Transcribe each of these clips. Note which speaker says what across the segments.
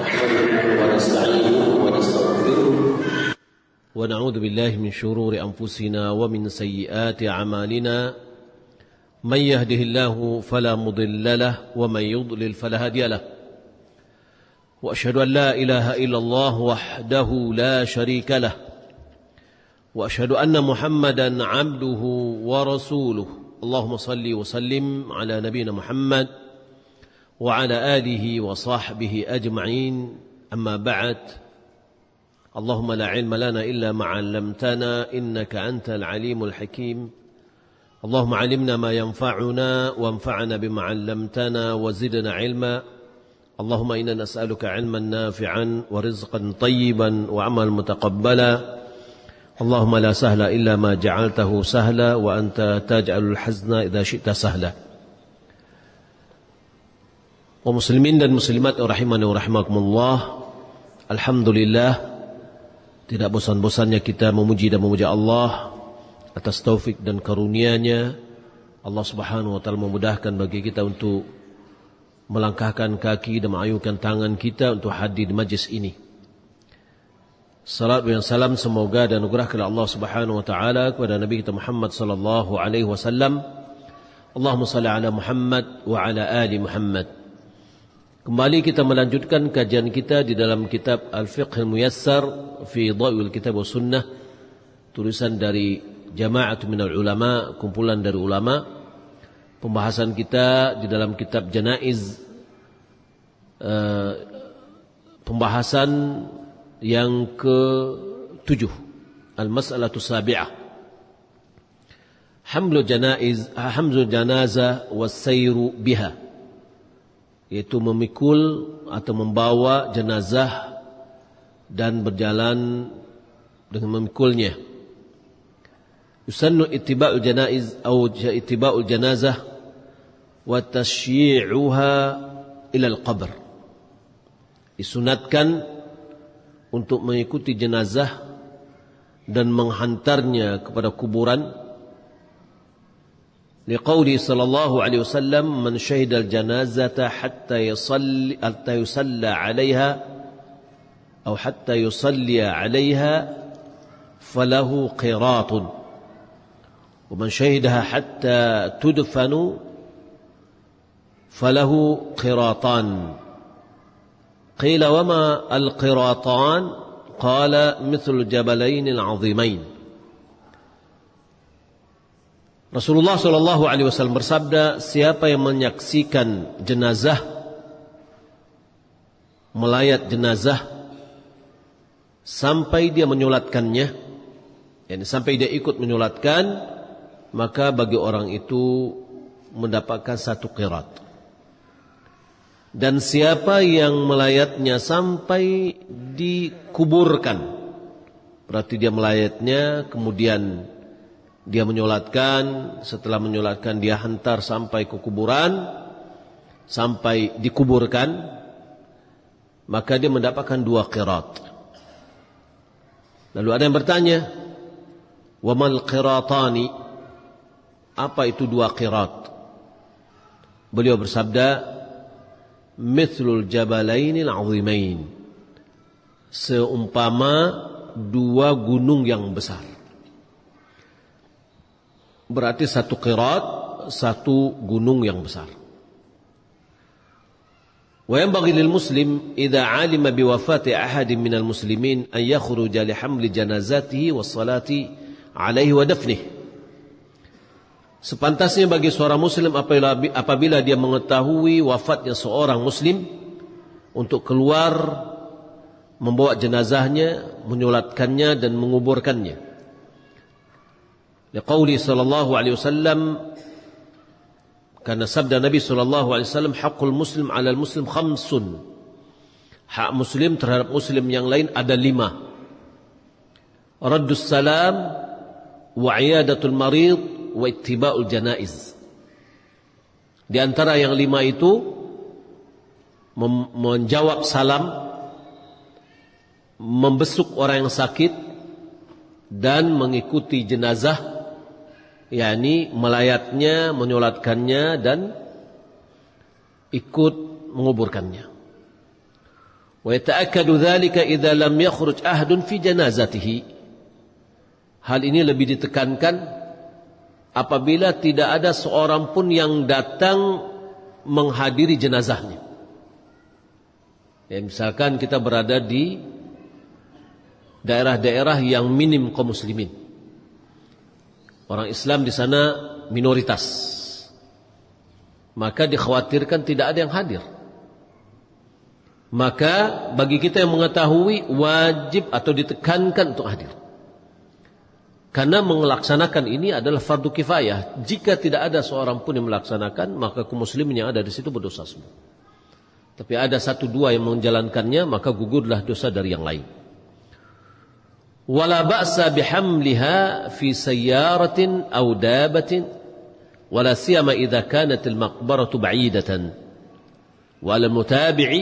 Speaker 1: نحمده ونستعينه ونستغفره ونعوذ بالله من شرور أنفسنا ومن سيئات أعمالنا من يهده الله فلا مضل له ومن يضلل فلا هادي له وأشهد أن لا إله إلا الله وحده لا شريك له وأشهد أن محمدا عبده ورسوله اللهم صل وسلم على نبينا محمد وعلى آله وصحبه أجمعين أما بعد اللهم لا علم لنا إلا ما علمتنا إنك أنت العليم الحكيم اللهم علمنا ما ينفعنا وانفعنا بما علمتنا وزدنا علما اللهم إنا نسألك علما نافعا ورزقا طيبا وعملا متقبلا اللهم لا سهل إلا ما جعلته سهلا وأنت تجعل الحزن إذا شئت سهلا. Kaum muslimin dan muslimat rahimani wa rahimakumullah. Alhamdulillah, tidak bosan-bosannya kita memuji dan memuja Allah atas taufik dan karunia-Nya. Allah Subhanahu wa taala memudahkan bagi kita untuk melangkahkan kaki dan mengayunkan tangan kita untuk hadir di majlis ini. Salat dan salam semoga dan anugerah kepada Allah Subhanahu wa taala kepada Nabi kita Muhammad sallallahu alaihi wasallam. Allahumma shalli ala Muhammad wa ala ali Muhammad. Kembali kita melanjutkan kajian kita di dalam kitab Al-Fiqh Al-Muyassar fi Dhawil Kitab wa Sunnah, tulisan dari Jama'atu minal Ulama, kumpulan dari ulama. Pembahasan kita di dalam kitab Janaiz, pembahasan yang ke-7, Al-Mas'alatu Sabi'ah, Hamlu Janazah was-sayru biha, yaitu memikul atau membawa jenazah dan berjalan dengan memikulnya. Yusannu ittiba'ul janaiz atau ittiba'ul janazah wa tashyi'uha ila al-qabr. Disunatkan untuk mengikuti jenazah dan menghantarnya kepada kuburan. Liqauli sallallahu alaihi wasallam, man syahida al-janazata hatta yusalla 'alaiha atau hatta yusalli 'alaiha falahu qiratun wa man syahidaha hatta tudfanu falahu qiratan. قيل وما القراطان قال مثل الجبلين العظيمين. Rasulullah sallallahu alaihi wasallam bersabda, siapa yang menyaksikan jenazah, melayat jenazah sampai dia menyolatkannya, yakni sampai dia ikut menyolatkan, maka bagi orang itu mendapatkan satu qirat. Dan siapa yang melayatnya sampai dikuburkan, berarti dia melayatnya, kemudian dia menyolatkan, setelah menyolatkan dia hantar sampai ke kuburan, sampai dikuburkan, maka dia mendapatkan 2 qirat. Lalu ada yang bertanya, wa mal qiratani, apa itu 2 qirat? Beliau bersabda, mithlul jabalainil azimain, seumpama 2 gunung yang besar. Berarti 1 qirat, 1 gunung yang besar. Wa yanbaghi lil muslim idza alima bi wafati ahadin minal muslimin an yakhruja li hamli janazatihi was salati alaihi wa dafnihi. Sepantasnya bagi seorang muslim apabila dia mengetahui wafatnya seorang muslim, untuk keluar membawa jenazahnya, menyolatkannya dan menguburkannya. Liqauli sallallahu alaihi wasallam, karena sabda Nabi sallallahu alaihi wasallam, haqqul muslim 'alal muslim 5. Hak muslim terhadap muslim yang lain ada 5. Raddus salam wa 'iyadatul marid wa ittiba'ul janaiz. Di antara yang 5 itu menjawab salam, membesuk orang yang sakit, dan mengikuti jenazah, yakni melayatnya, menyolatkannya dan ikut menguburkannya. Wa yata'akkadu dzalika idza lam yakhruj ahadun fi janazatihi. Hal ini lebih ditekankan apabila tidak ada seorang pun yang datang menghadiri jenazahnya. Ya, misalkan kita berada di daerah-daerah yang minim kaum muslimin. Orang Islam di sana minoritas. Maka dikhawatirkan tidak ada yang hadir. Maka bagi kita yang mengetahui wajib atau ditekankan untuk hadir. Karena melaksanakan ini adalah fardu kifayah. Jika tidak ada seorang pun yang melaksanakan, maka kaum muslimin yang ada di situ berdosa semua. Tapi ada satu dua yang menjalankannya, maka gugurlah dosa dari yang lain. Wala ba'sa bihamliha fi sayyaratin aw dabatin wala siyama idza kanat al-maqbaratu ba'idatan. Wa al-mutabi'i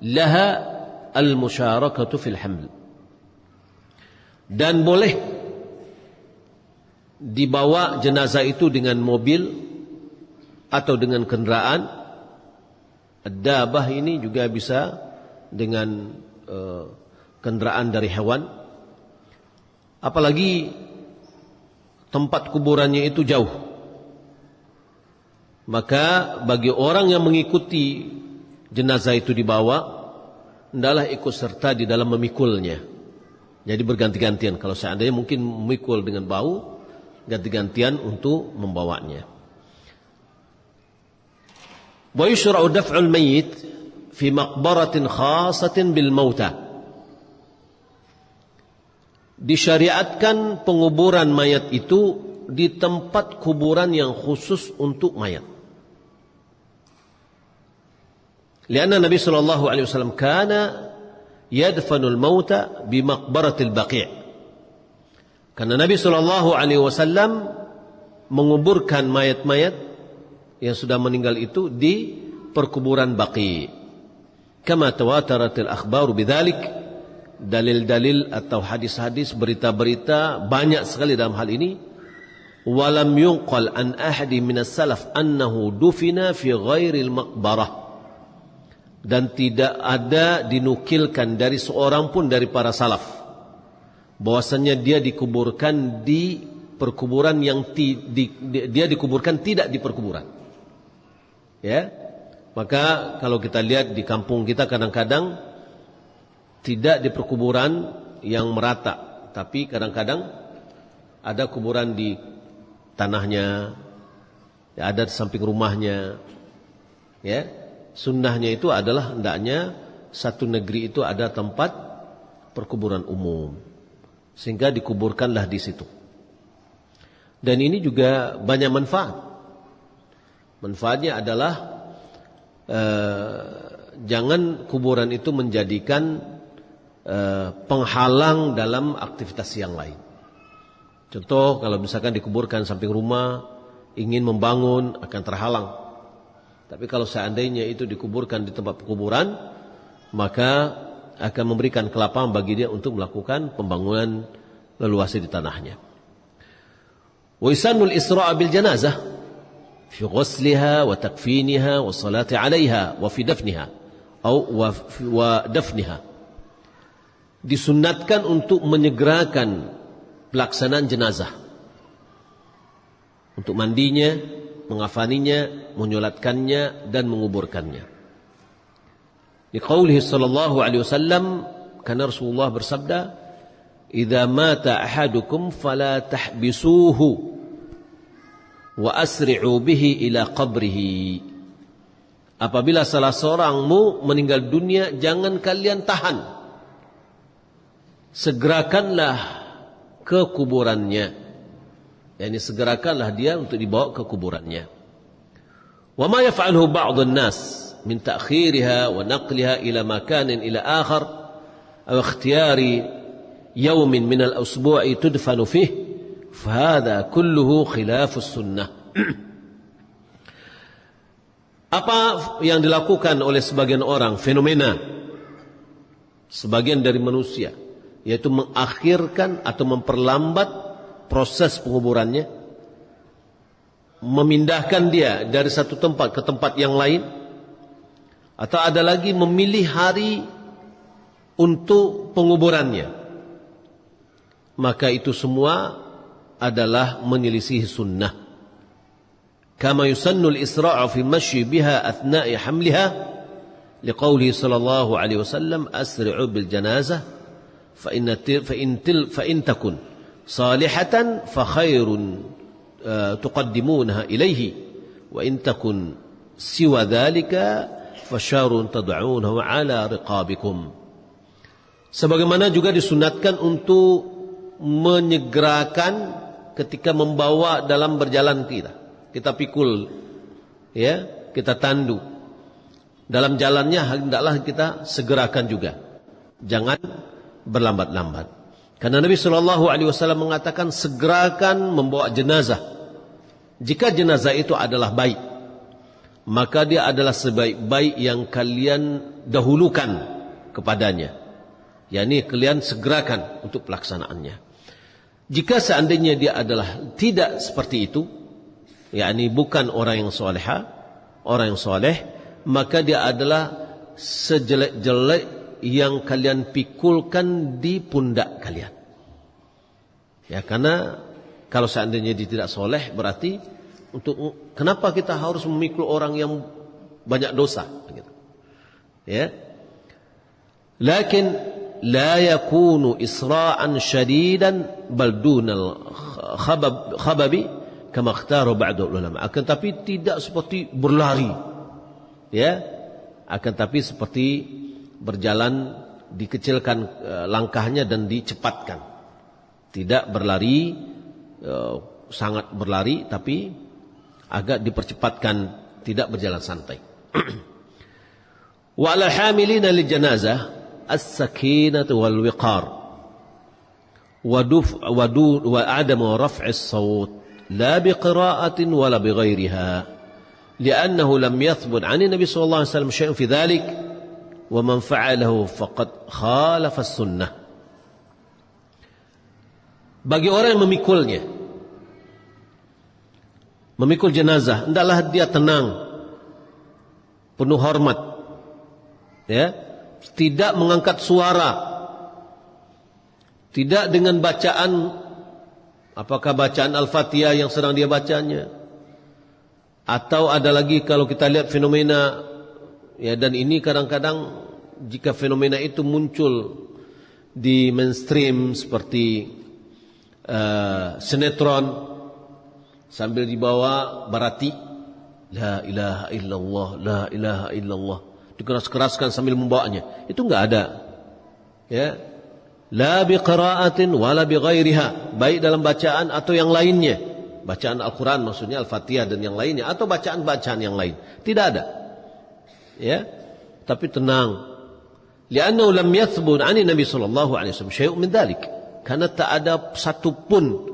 Speaker 1: laha al-musyarakatu fil haml. Dan boleh dibawa jenazah itu dengan mobil atau dengan kendaraan. Ad-dabah ini juga bisa dengan kendaraan dari hewan. Apalagi tempat kuburannya itu jauh. Maka bagi orang yang mengikuti jenazah itu dibawa, hendaklah ikut serta di dalam memikulnya. Jadi berganti-gantian. Kalau seandainya mungkin memikul dengan bau, ganti-gantian untuk membawanya. Wa yushra'u daf'ul mayyit fi maqbaratin khasatin bil mauta. Disyariatkan penguburan mayat itu di tempat kuburan yang khusus untuk mayat. Lianna Nabi sallallahu alaihi wasallam kana yadfanul mauta bi maqbaratil baqi'. Karena Nabi sallallahu alaihi wasallam menguburkan mayat-mayat yang sudah meninggal itu di perkuburan Baqi'. Kama tawataratil akhbaru bidzalik. Dalil-dalil atau hadis-hadis, berita-berita banyak sekali dalam hal ini. Walam yunqal an ahadi minas salaf annahu dufina fi ghairil maqbarah. Dan tidak ada dinukilkan dari seorang pun dari para salaf bahwasanya dia dikuburkan di perkuburan yang dia dikuburkan tidak di perkuburan. Ya. Maka kalau kita lihat di kampung kita kadang-kadang tidak di perkuburan yang merata, tapi kadang-kadang ada kuburan di tanahnya, ya, ada di samping rumahnya. Ya. Sunnahnya itu adalah hendaknya satu negeri itu ada tempat perkuburan umum, sehingga dikuburkanlah di situ. Dan ini juga banyak manfaat. Manfaatnya adalah jangan kuburan itu menjadikan penghalang dalam aktivitas yang lain. Contoh, kalau misalkan dikuburkan samping rumah, ingin membangun akan terhalang. Tapi kalau seandainya itu dikuburkan di tempat kuburan, maka akan memberikan kelapangan bagi dia untuk melakukan pembangunan leluasa di tanahnya. Wa yusannu al-isra' bil janazah fi ghusliha wa takfiniha wa salati 'alayha wa fi dafniha wa dafniha. Disunnatkan untuk menyegerakan pelaksanaan jenazah, untuk mandinya, mengafaninya, menyolatkannya dan menguburkannya. Di qaulihi sallallahu alaihi wasallam, karena Rasulullah bersabda, "Idza mata ahadukum fala tahbisuhu wa asri'u bihi ila qabrihi." Apabila salah seorangmu meninggal dunia, jangan kalian tahan. Segerakanlah ke kuburannya. Yani segerakanlah dia untuk dibawa ke kuburannya. Wa ma yaf'aluhu ba'd an-nas min ta'khiriha wa naqliha ila makanin ila akhar aw ikhtiyari yawmin min al-usbu'i tudfanu fihi fa hadha kulluhu khilaf as-sunnah. Apa yang dilakukan oleh sebagian orang, fenomena sebagian dari manusia, yaitu mengakhirkan atau memperlambat proses penguburannya, memindahkan dia dari satu tempat ke tempat yang lain, atau ada lagi memilih hari untuk penguburannya, maka itu semua adalah menyelisih sunnah. Kama yusannu al-isra'u fi masyi biha athna'i hamliha liqaulihi sallallahu alaihi wasallam asri'u bil janazah fa in takun salihatan fa khairun tuqaddimunaha ilaihi wa in takun siwa dhalika fa syarrun tad'unahu ala riqabikum. Sebagaimana juga disunatkan untuk menyegerakan ketika membawa dalam berjalan kita pikul, ya, kita tandu. Dalam jalannya hendaklah kita segerakan juga. Jangan berlambat-lambat. Karena Nabi SAW mengatakan segerakan membawa jenazah. Jika jenazah itu adalah baik, maka dia adalah sebaik-baik yang kalian dahulukan kepadanya. yakni kalian segerakan untuk pelaksanaannya. Jika seandainya dia adalah tidak seperti itu, yakni bukan orang yang soleha, orang yang soleh, maka dia adalah sejelek-jelek yang kalian pikulkan di pundak kalian. Ya, karena kalau seandainya dia tidak soleh, berarti untuk kenapa kita harus memikul orang yang banyak dosa? Gitu. Ya, lakin la yakunu isra'an syadidan bal dunal khababi kama ikhtara ba'd ulama. Akan tapi tidak seperti berlari, ya, akan tapi seperti berjalan, dikecilkan langkahnya dan dicepatkan, tidak berlari sangat berlari, tapi agak dipercepatkan, tidak berjalan santai. Wa ala hamilina lil janazah as-sakinatu wal wiqar wa adamu raf'i as-sawt la biqira'atin wala bighayriha li'annahu lam yathbut 'an an-nabi sallallahu alaihi wasallam syai'un fi dhalik wa man fa'alahu faqad khalafa as-sunnah. Bagi orang yang memikul jenazah, hendaklah dia tenang, penuh hormat, ya, tidak mengangkat suara, tidak dengan bacaan, apakah bacaan Al-Fatihah yang sedang dia bacanya, atau ada lagi kalau kita lihat fenomena, ya, dan ini kadang-kadang jika fenomena itu muncul di mainstream seperti sinetron, sambil dibawa barati, la ilaha illallah, la ilaha illallah, dikeras-keraskan sambil membawanya, itu enggak ada, ya, la biqira'atin wala bighairiha, baik dalam bacaan atau yang lainnya, bacaan Al-Quran maksudnya Al-Fatihah dan yang lainnya, atau bacaan-bacaan yang lain, tidak ada, ya, tapi tenang, li'annahu lam yathbut 'ani Nabi sallallahu alaihi wasallam syai'un min dzalik, karena tak ada satu pun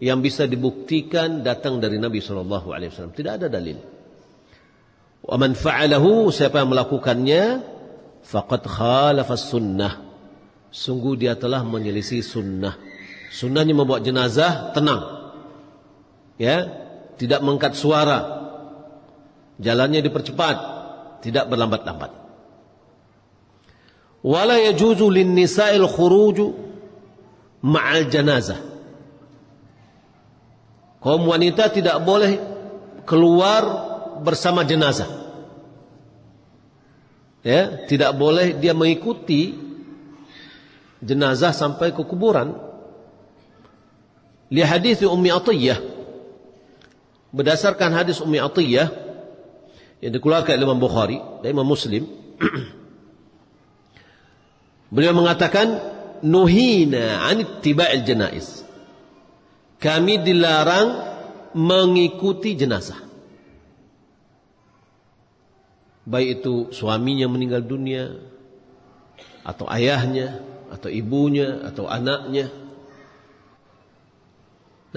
Speaker 1: yang bisa dibuktikan datang dari Nabi sallallahu alaihi wasallam, tidak ada dalil. Wa man fa'alahu, siapa yang melakukannya, faqad khalafa sunnah, sungguh dia telah menyelisih sunnah. Sunnahnya membawa jenazah tenang, ya, tidak mengangkat suara, jalannya dipercepat, tidak berlambat-lambat. Wala yajuzu lin nisa'il khuruju ma'al janazah, kaum wanita tidak boleh keluar bersama jenazah, ya, tidak boleh dia mengikuti jenazah sampai ke kuburan. Li hadis Ummi Athiyyah, berdasarkan hadis Ummi Athiyyah yang dikeluarkan oleh Imam Bukhari dan Imam Muslim, beliau mengatakan, nuhina 'an ittiba'il janaiz, kami dilarang mengikuti jenazah, baik itu suaminya meninggal dunia, atau ayahnya, atau ibunya, atau anaknya.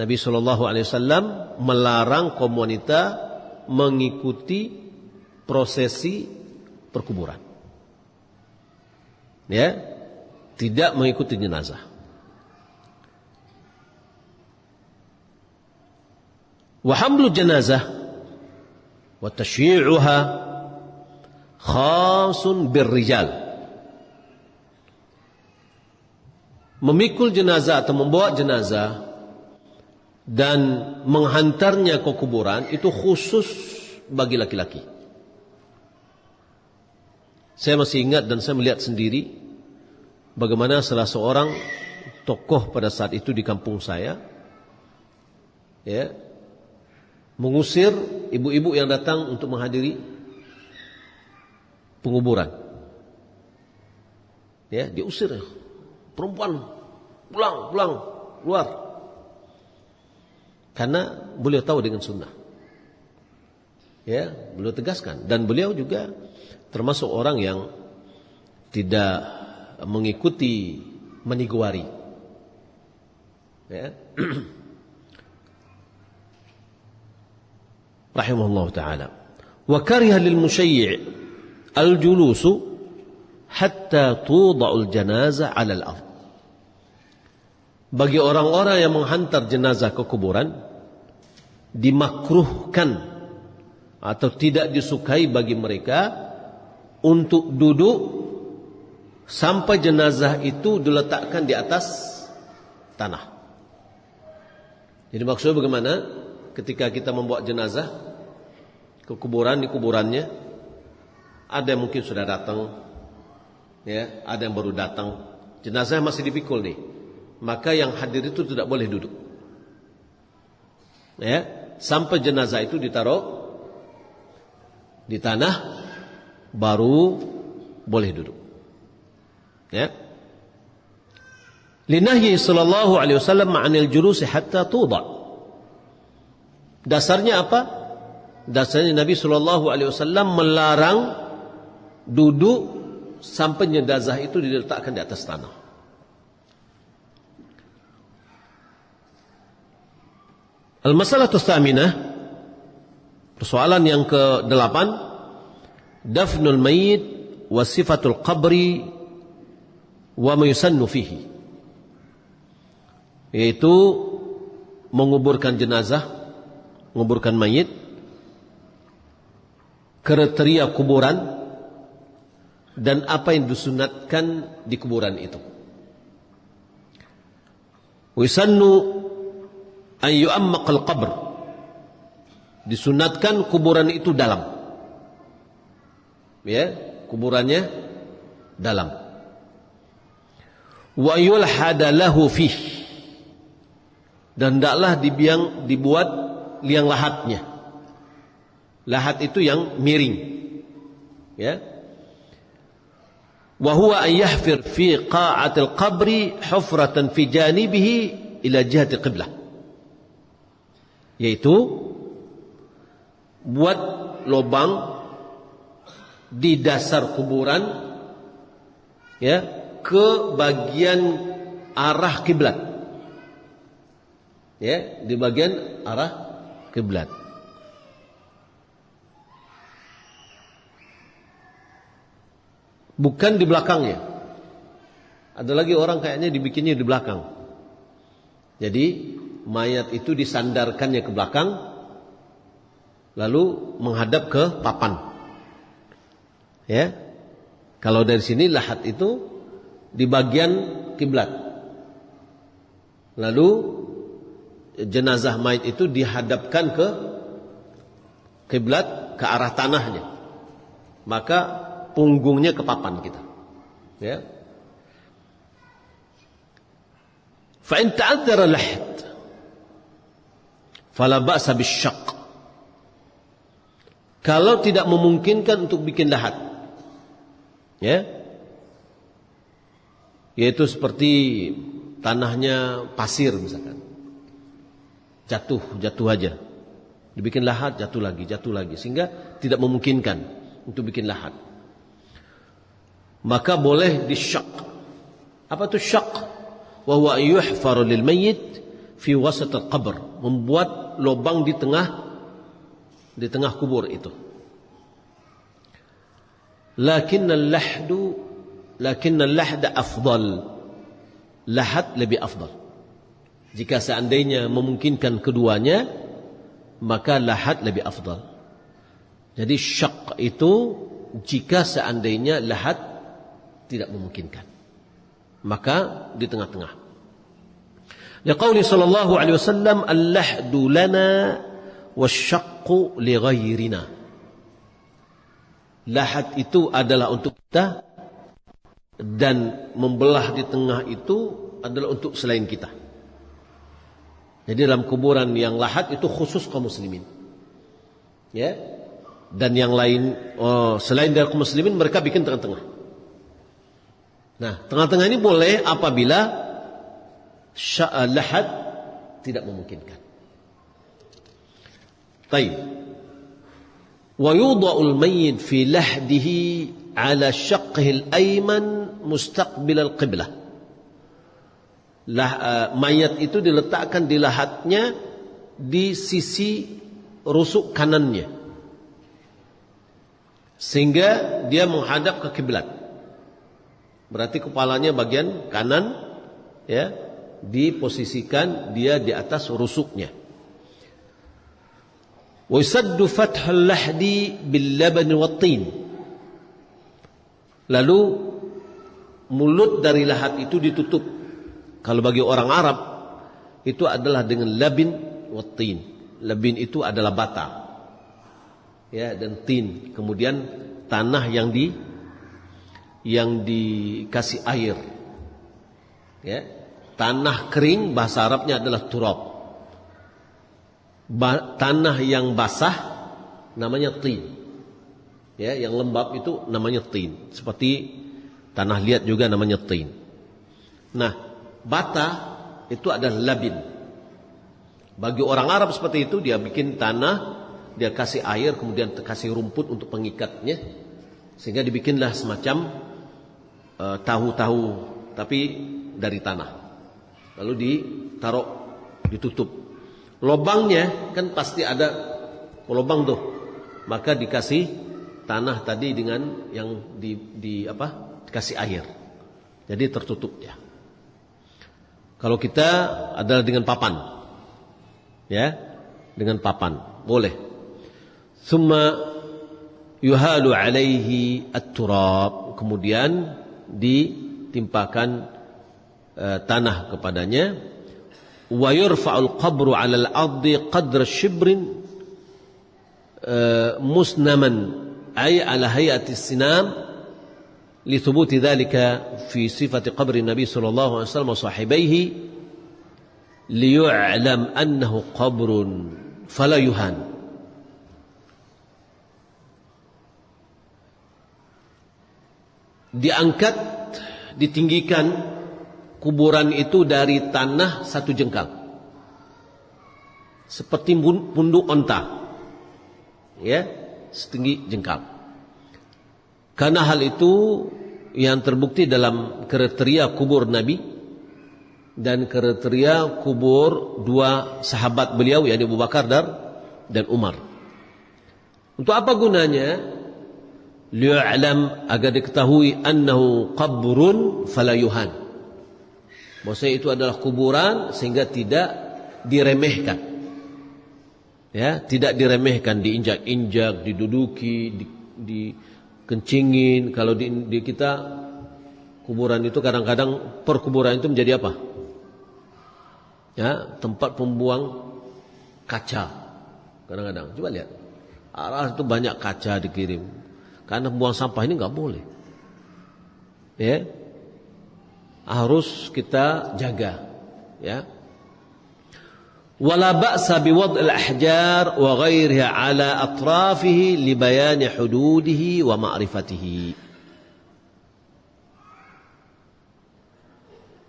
Speaker 1: Nabi SAW melarang kaum wanita mengikuti prosesi perkuburan, ya, tidak mengikuti jenazah. Wa hamlu janazah wa tashyi'uha khasun birrijal memikul jenazah atau membawa jenazah dan menghantarnya ke kuburan itu khusus bagi laki-laki. Saya masih ingat dan saya melihat sendiri bagaimana salah seorang tokoh pada saat itu di kampung saya, ya, mengusir ibu-ibu yang datang untuk menghadiri penguburan. Ya, diusir. Perempuan pulang, keluar. Karena beliau tahu dengan sunnah. Ya, beliau tegaskan dan beliau juga termasuk orang yang tidak mengikuti meniguari. Ya. Rahimahullah ta'ala. Wa kariha lil musyayyi' al-julusu hatta tuda'ul janazah 'ala al-ardh. Bagi orang-orang yang menghantar jenazah ke kuburan, dimakruhkan atau tidak disukai bagi mereka untuk duduk sampai jenazah itu diletakkan di atas tanah. Jadi maksudnya bagaimana? Ketika kita membawa jenazah ke kuburan, di kuburannya ada yang mungkin sudah datang, ya, ada yang baru datang, jenazah masih dipikul nih, maka yang hadir itu tidak boleh duduk, ya, sampai jenazah itu ditaruh di tanah, baru boleh duduk, ya. Linahyi sallallahu alaihi wasallam 'anil julusi hatta tudha. Dasarnya apa? Dasarnya Nabi sallallahu alaihi wasallam melarang duduk sampai jenazah itu diletakkan di atas tanah. Al-masalatu tsaminah, persoalan yang ke-8, dafnul mayyit wa sifatul qabri wa ma yusannu fihi. Yaitu menguburkan jenazah, menguburkan mayit, kriteria kuburan, dan apa yang disunatkan di kuburan itu. Wisannu an yu'ammaqal qabr, disunatkan kuburan itu dalam, ya, kuburannya dalam. Wa yulhada lahu fih, dan hendaklah dibuat liang lahatnya. Lahat itu yang miring, ya. Wa huwa an yahfir fi qa'atil qabri hufratan fi janibihi ila jihati qiblah, yaitu buat lubang di dasar kuburan, ya, ke bagian arah kiblat, ya, di bagian arah kiblat. Bukan di belakangnya. Ada lagi orang kayaknya dibikinnya di belakang. Jadi mayat itu disandarkannya ke belakang, lalu menghadap ke papan. Ya, kalau dari sini lahat itu di bagian kiblat. Lalu jenazah mayat itu dihadapkan ke kiblat, ke arah tanahnya. Maka punggungnya ke papan kita, ya. Fa in ta'azzara lahd fala ba'sa bisyaq. Kalau tidak memungkinkan untuk bikin lahat, ya, yaitu seperti tanahnya pasir misalkan, jatuh aja, dibikin lahat, jatuh lagi, sehingga tidak memungkinkan untuk bikin lahat, maka boleh disyak. Apa itu syak? Wa huwa yuhfaru lil mayyit fi wasat al-qabr, membuat lubang di tengah kubur itu. Lakin al-lahd afdal. Lahat lebih afdal. Jika seandainya memungkinkan keduanya, maka lahat lebih afdal. Jadi syak itu jika seandainya lahat tidak memungkinkan. Maka di tengah-tengah. Liqauli sallallahu alaihi wasallam, al-lahdu lana wasyaqqu li ghairina. Lahad itu adalah untuk kita, dan membelah di tengah itu adalah untuk selain kita. Jadi dalam kuburan yang lahad itu khusus kaum muslimin. Ya. Dan yang lain selain dari kaum muslimin mereka bikin tengah-tengah. Nah, tengah-tengah ini boleh apabila lahad tidak memungkinkan. Baik. Wa yudha'ul mayyit fi lahdihi ala syaqqihi al-ayman mustaqbil al-qiblah. Mayat itu diletakkan di lahadnya di sisi rusuk kanannya, sehingga dia menghadap ke kiblat. Berarti kepalanya bagian kanan, ya, diposisikan dia di atas rusuknya. Wa yusaddu fathul lahdi bil laban wat tin. Lalu mulut dari lahat itu ditutup. Kalau bagi orang Arab itu adalah dengan labin wat tin. Labin itu adalah bata, ya, dan tin. Kemudian tanah yang dikasih air, ya. Tanah kering bahasa Arabnya adalah turab. Tanah yang basah namanya tin, ya, yang lembab itu namanya tin. Seperti tanah liat juga namanya tin. Nah, bata itu adalah labin. Bagi orang Arab seperti itu, dia bikin tanah, dia kasih air, kemudian kasih rumput untuk pengikatnya, sehingga dibikinlah semacam tahu-tahu tapi dari tanah. Lalu ditaruh, ditutup. Lobangnya kan pasti ada lobang tuh. Maka dikasih tanah tadi dengan yang dikasih air. Jadi tertutup ya. Kalau kita adalah dengan papan, ya, dengan papan boleh. Summa yuhalu alaihi at-turab, kemudian ditimpakan tanah kepadanya. Wa yurfa'ul qabru 'alal ardi qadra shibrin musnaman ay 'ala hay'ati sinam li thubuti dhalika fi sifati qabri Nabi sallallahu alaihi wasallam wa sahibaihi liyu'lam annahu qabrun fala yuhan. Diangkat, ditinggikan kuburan itu dari tanah 1 jengkal, seperti punduk onta, ya, setinggi jengkal. Karena hal itu yang terbukti dalam kriteria kubur Nabi dan kriteria kubur 2 sahabat beliau, yakni Abu Bakar dan Umar. Untuk apa gunanya? Li'alam, agar diketahui annahu qabrun fala yuhan. Maksudnya itu adalah kuburan sehingga tidak diremehkan. Ya, tidak diremehkan, diinjak-injak, diduduki, dikencingin. Kalau di kita kuburan itu kadang-kadang perkuburan itu menjadi apa? Ya, tempat pembuang kaca. Kadang-kadang coba lihat. Arah itu banyak kaca dikirim. Karena buang sampah ini enggak boleh. Ya. Harus kita jaga, ya. Wala ba'sa biwad'il ahjar wa ghairiha ala atrafihi li bayani hududihi wa ma'rifatihi.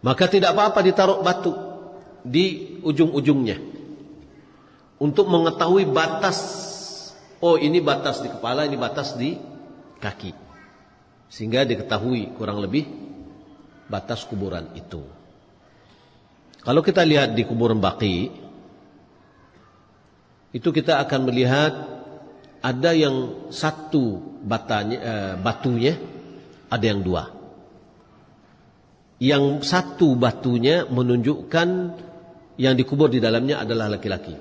Speaker 1: Maka tidak apa-apa ditaruh batu di ujung-ujungnya untuk mengetahui batas. Oh, ini batas di kepala, ini batas di kaki, sehingga diketahui kurang lebih batas kuburan itu. Kalau kita lihat di kuburan Baqi, itu kita akan melihat ada yang 1 batunya, ada yang 2. Yang 1 batunya menunjukkan yang dikubur di dalamnya adalah laki-laki.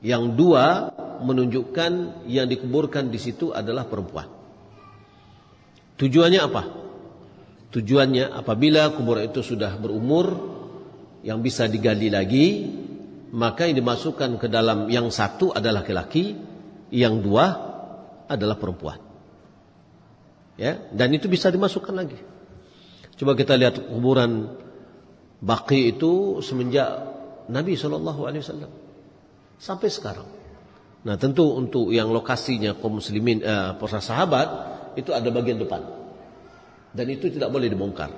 Speaker 1: Yang 2 menunjukkan yang dikuburkan di situ adalah perempuan. Tujuannya apa? Tujuannya apabila kuburan itu sudah berumur yang bisa digali lagi, maka yang dimasukkan ke dalam yang satu adalah laki-laki, yang dua adalah perempuan. Ya, dan itu bisa dimasukkan lagi. Coba kita lihat kuburan Baqi itu semenjak Nabi SAW sampai sekarang. Nah, tentu untuk yang lokasinya kaum muslimin, para sahabat itu ada bagian depan, dan itu tidak boleh dibongkar.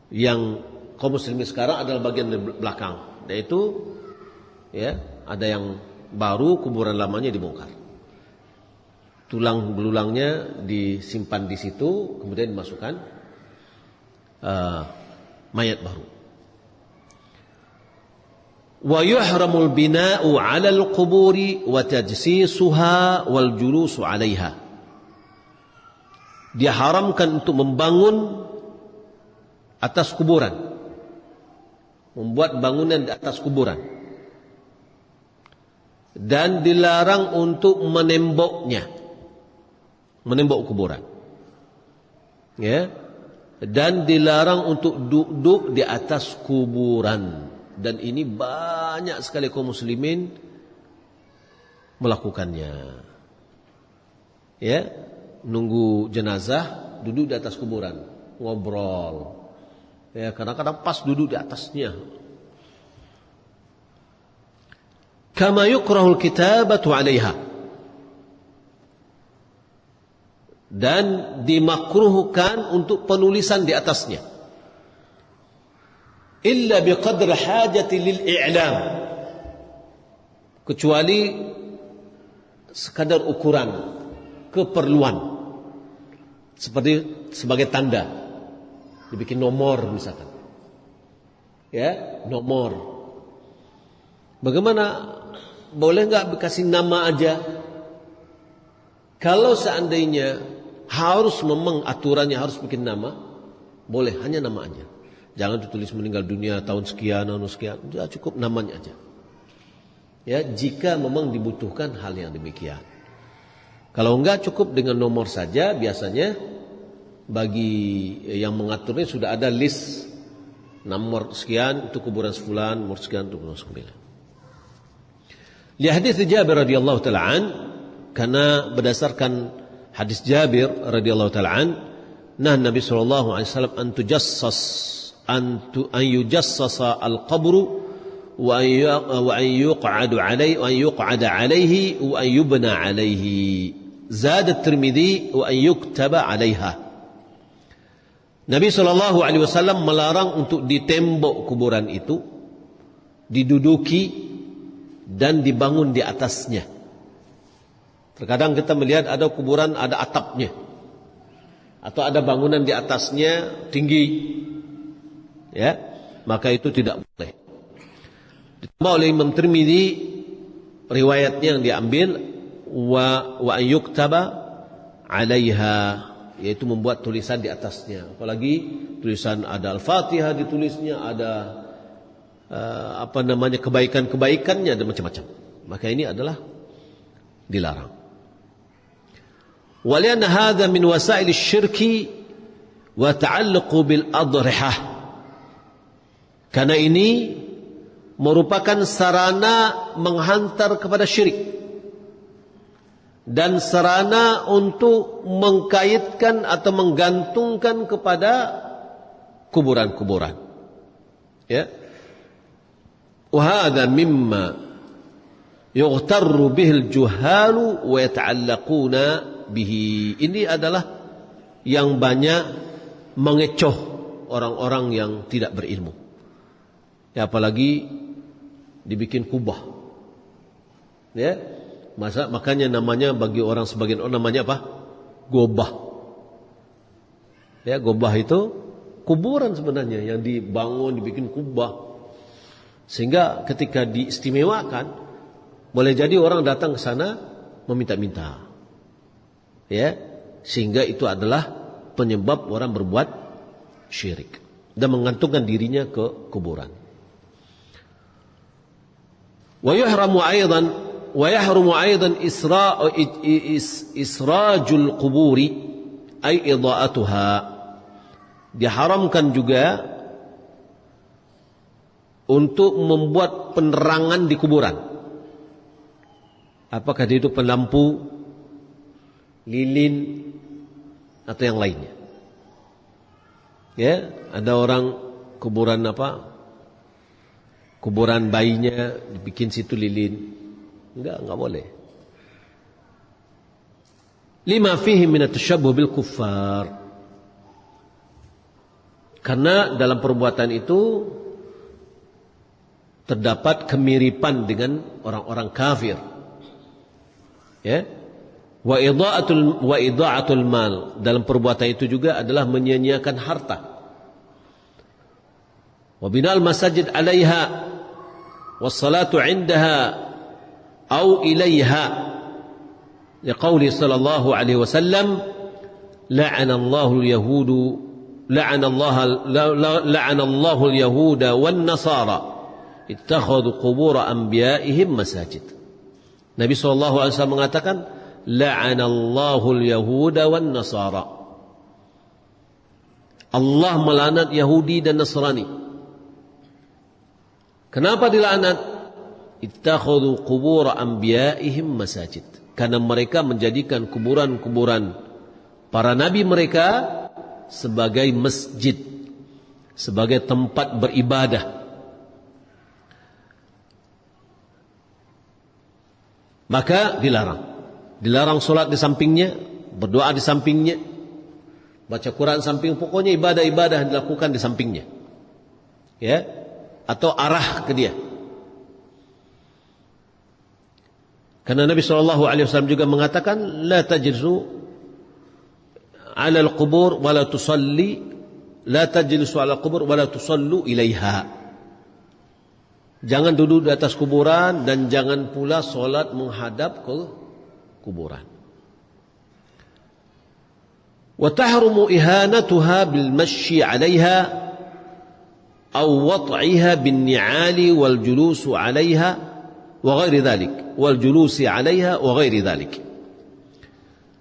Speaker 1: Yang kaum muslimin sekarang adalah bagian belakang, yaitu ya ada yang baru, kuburan lamanya dibongkar, tulang belulangnya disimpan di situ, kemudian dimasukkan mayat baru. Wa yuhramul bina'u 'alal quburi wa tajsisuha wal julusu 'alaiha. Diharamkan untuk membangun atas kuburan, membuat bangunan di atas kuburan, dan dilarang untuk menemboknya, menembok kuburan, ya, dan dilarang untuk duduk di atas kuburan. Dan ini banyak sekali kaum muslimin melakukannya, ya, nunggu jenazah duduk di atas kuburan ngobrol, ya, kadang-kadang pas duduk di atasnya. Kama yukrahul kitabatu 'alaiha, dan dimakruhkan untuk penulisan di atasnya, illa biqadri hajati lil i'lam, kecuali sekadar ukuran keperluan, seperti sebagai tanda, dibikin nomor misalkan, ya, nomor. Bagaimana, boleh nggak kasih nama aja? Kalau seandainya harus, memang aturannya harus bikin nama, boleh, hanya nama aja. Jangan ditulis meninggal dunia tahun sekian, sekian. Ya, cukup namanya aja. Ya, jika memang dibutuhkan hal yang demikian. Kalau enggak, cukup dengan nomor saja. Biasanya bagi yang mengaturnya sudah ada list, nomor sekian itu kuburan sefulan, nomor sekian itu kuburan sekian. Li hadis Jabir radhiyallahu taala an, karena berdasarkan hadis Jabir radhiyallahu taala an, nah Nabi sallallahu alaihi wasallam an yujassasa al-qabru wa an yuq'adu alaihi wa an yuq'ada alaihi wa an yubna alaihi. Zad at-Tirmidzi wa an yuktaba alaiha. Nabi sallallahu alaihi wasallam melarang untuk ditembok kuburan itu, diduduki dan dibangun di atasnya. Terkadang kita melihat ada kuburan ada atapnya, atau ada bangunan di atasnya tinggi, ya, maka itu tidak boleh. Ditambah oleh Imam Tirmidzi riwayatnya yang diambil wa an yuktaba 'alaiha, yaitu membuat tulisan di atasnya. Apalagi tulisan ada Al-Fatihah ditulisnya, ada kebaikan-kebaikannya, dan macam-macam. Maka ini adalah dilarang. Walianna hadza min wasail asy-syirki wa ta'alluqu bil adrihah. Karena ini merupakan sarana menghantar kepada syirik dan sarana untuk mengkaitkan atau menggantungkan kepada kuburan-kuburan. Ya. Wa hadza mimma yughtarru bihil juhalu wa yata'allaquna bihi. Ini adalah yang banyak mengecoh orang-orang yang tidak berilmu. Ya, apalagi dibikin kubah. Ya. Makanya namanya bagi orang, sebagian orang namanya apa? Gobah. Ya, gobah itu kuburan sebenarnya yang dibangun, dibikin kubah. Sehingga ketika diistimewakan, boleh jadi orang datang ke sana meminta-minta. Ya, sehingga itu adalah penyebab orang berbuat syirik dan mengantungkan dirinya ke kuburan. Wa yahrumu aidan israjul quburi ay idha'atuha diharamkan juga untuk membuat penerangan di kuburan. Apakah itu lampu, lilin, atau yang lainnya. Ya, ada orang kuburan kuburan bayinya dibikin situ lilin. Enggak boleh. Lima fihi min at-tashabbuh bil kuffar. Karena dalam perbuatan itu terdapat kemiripan dengan orang-orang kafir. Ya. Wa idha'atul mal, dalam perbuatan itu juga adalah menyia-nyiakan harta. Wa binal masajid 'alaiha was salatu 'indaha aw ilaiha. Liqauli sallallahu alaihi wasallam, la'ana Allahu al-yahuda wan nasara ittakhadhu qubur anbiya'ihim masajid. Nabi sallallahu alaihi wasallam mengatakan, la'anallahu al-yahuda wan nasara. Allah melaknat Yahudi dan Nasrani. Kenapa dilaknat? Ittakhadhu qubur anbiya'ihim masajid. Karena mereka menjadikan kuburan-kuburan para nabi mereka sebagai masjid, sebagai tempat beribadah. Maka dilarang solat di sampingnya, berdoa di sampingnya, baca Quran samping, pokoknya ibadah-ibadah yang dilakukan di sampingnya, ya, atau arah ke dia. Karena Nabi SAW juga mengatakan, la tajlisu ala al-qubur wa la tusalli, la tajlisu ala al-qubur wa la tusallu ilaiha. Jangan duduk di atas kuburan dan jangan pula solat menghadap ke kuburan. Wa tahrumu ihanatuha bil masyi 'alaiha aw wad'iha bin ni'ali wal julusu 'alaiha wa ghairi dhalik, wal julusi 'alaiha wa ghairi dhalik.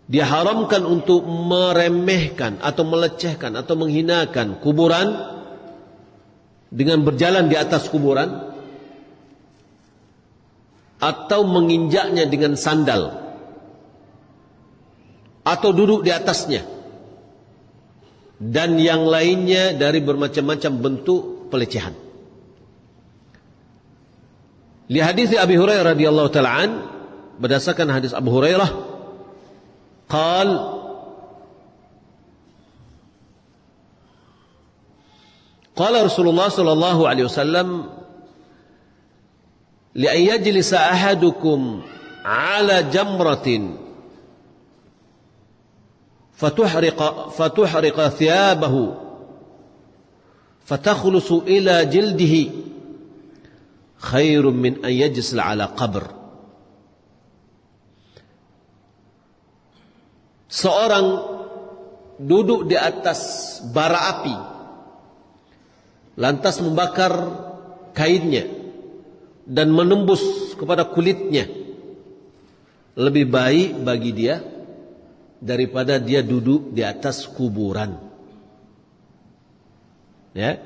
Speaker 1: Diharamkan untuk meremehkan atau melecehkan atau menghinakan kuburan dengan berjalan di atas kuburan atau menginjaknya dengan sandal atau duduk di atasnya dan yang lainnya dari bermacam-macam bentuk pelecehan. Li hadis Abi Hurairah radhiyallahu taala an, berdasarkan hadis Abu Hurairah, qala Rasulullah sallallahu alaihi wasallam, li an yajlisa ahadukum ala jamratin fatuhriqa thiyabahu fatakhlusu ila jildihi khairun min an yajlisla ala qabr. Seorang duduk di atas bara api lantas membakar kainnya dan menembus kepada kulitnya, lebih baik bagi dia daripada dia duduk di atas kuburan. Ya.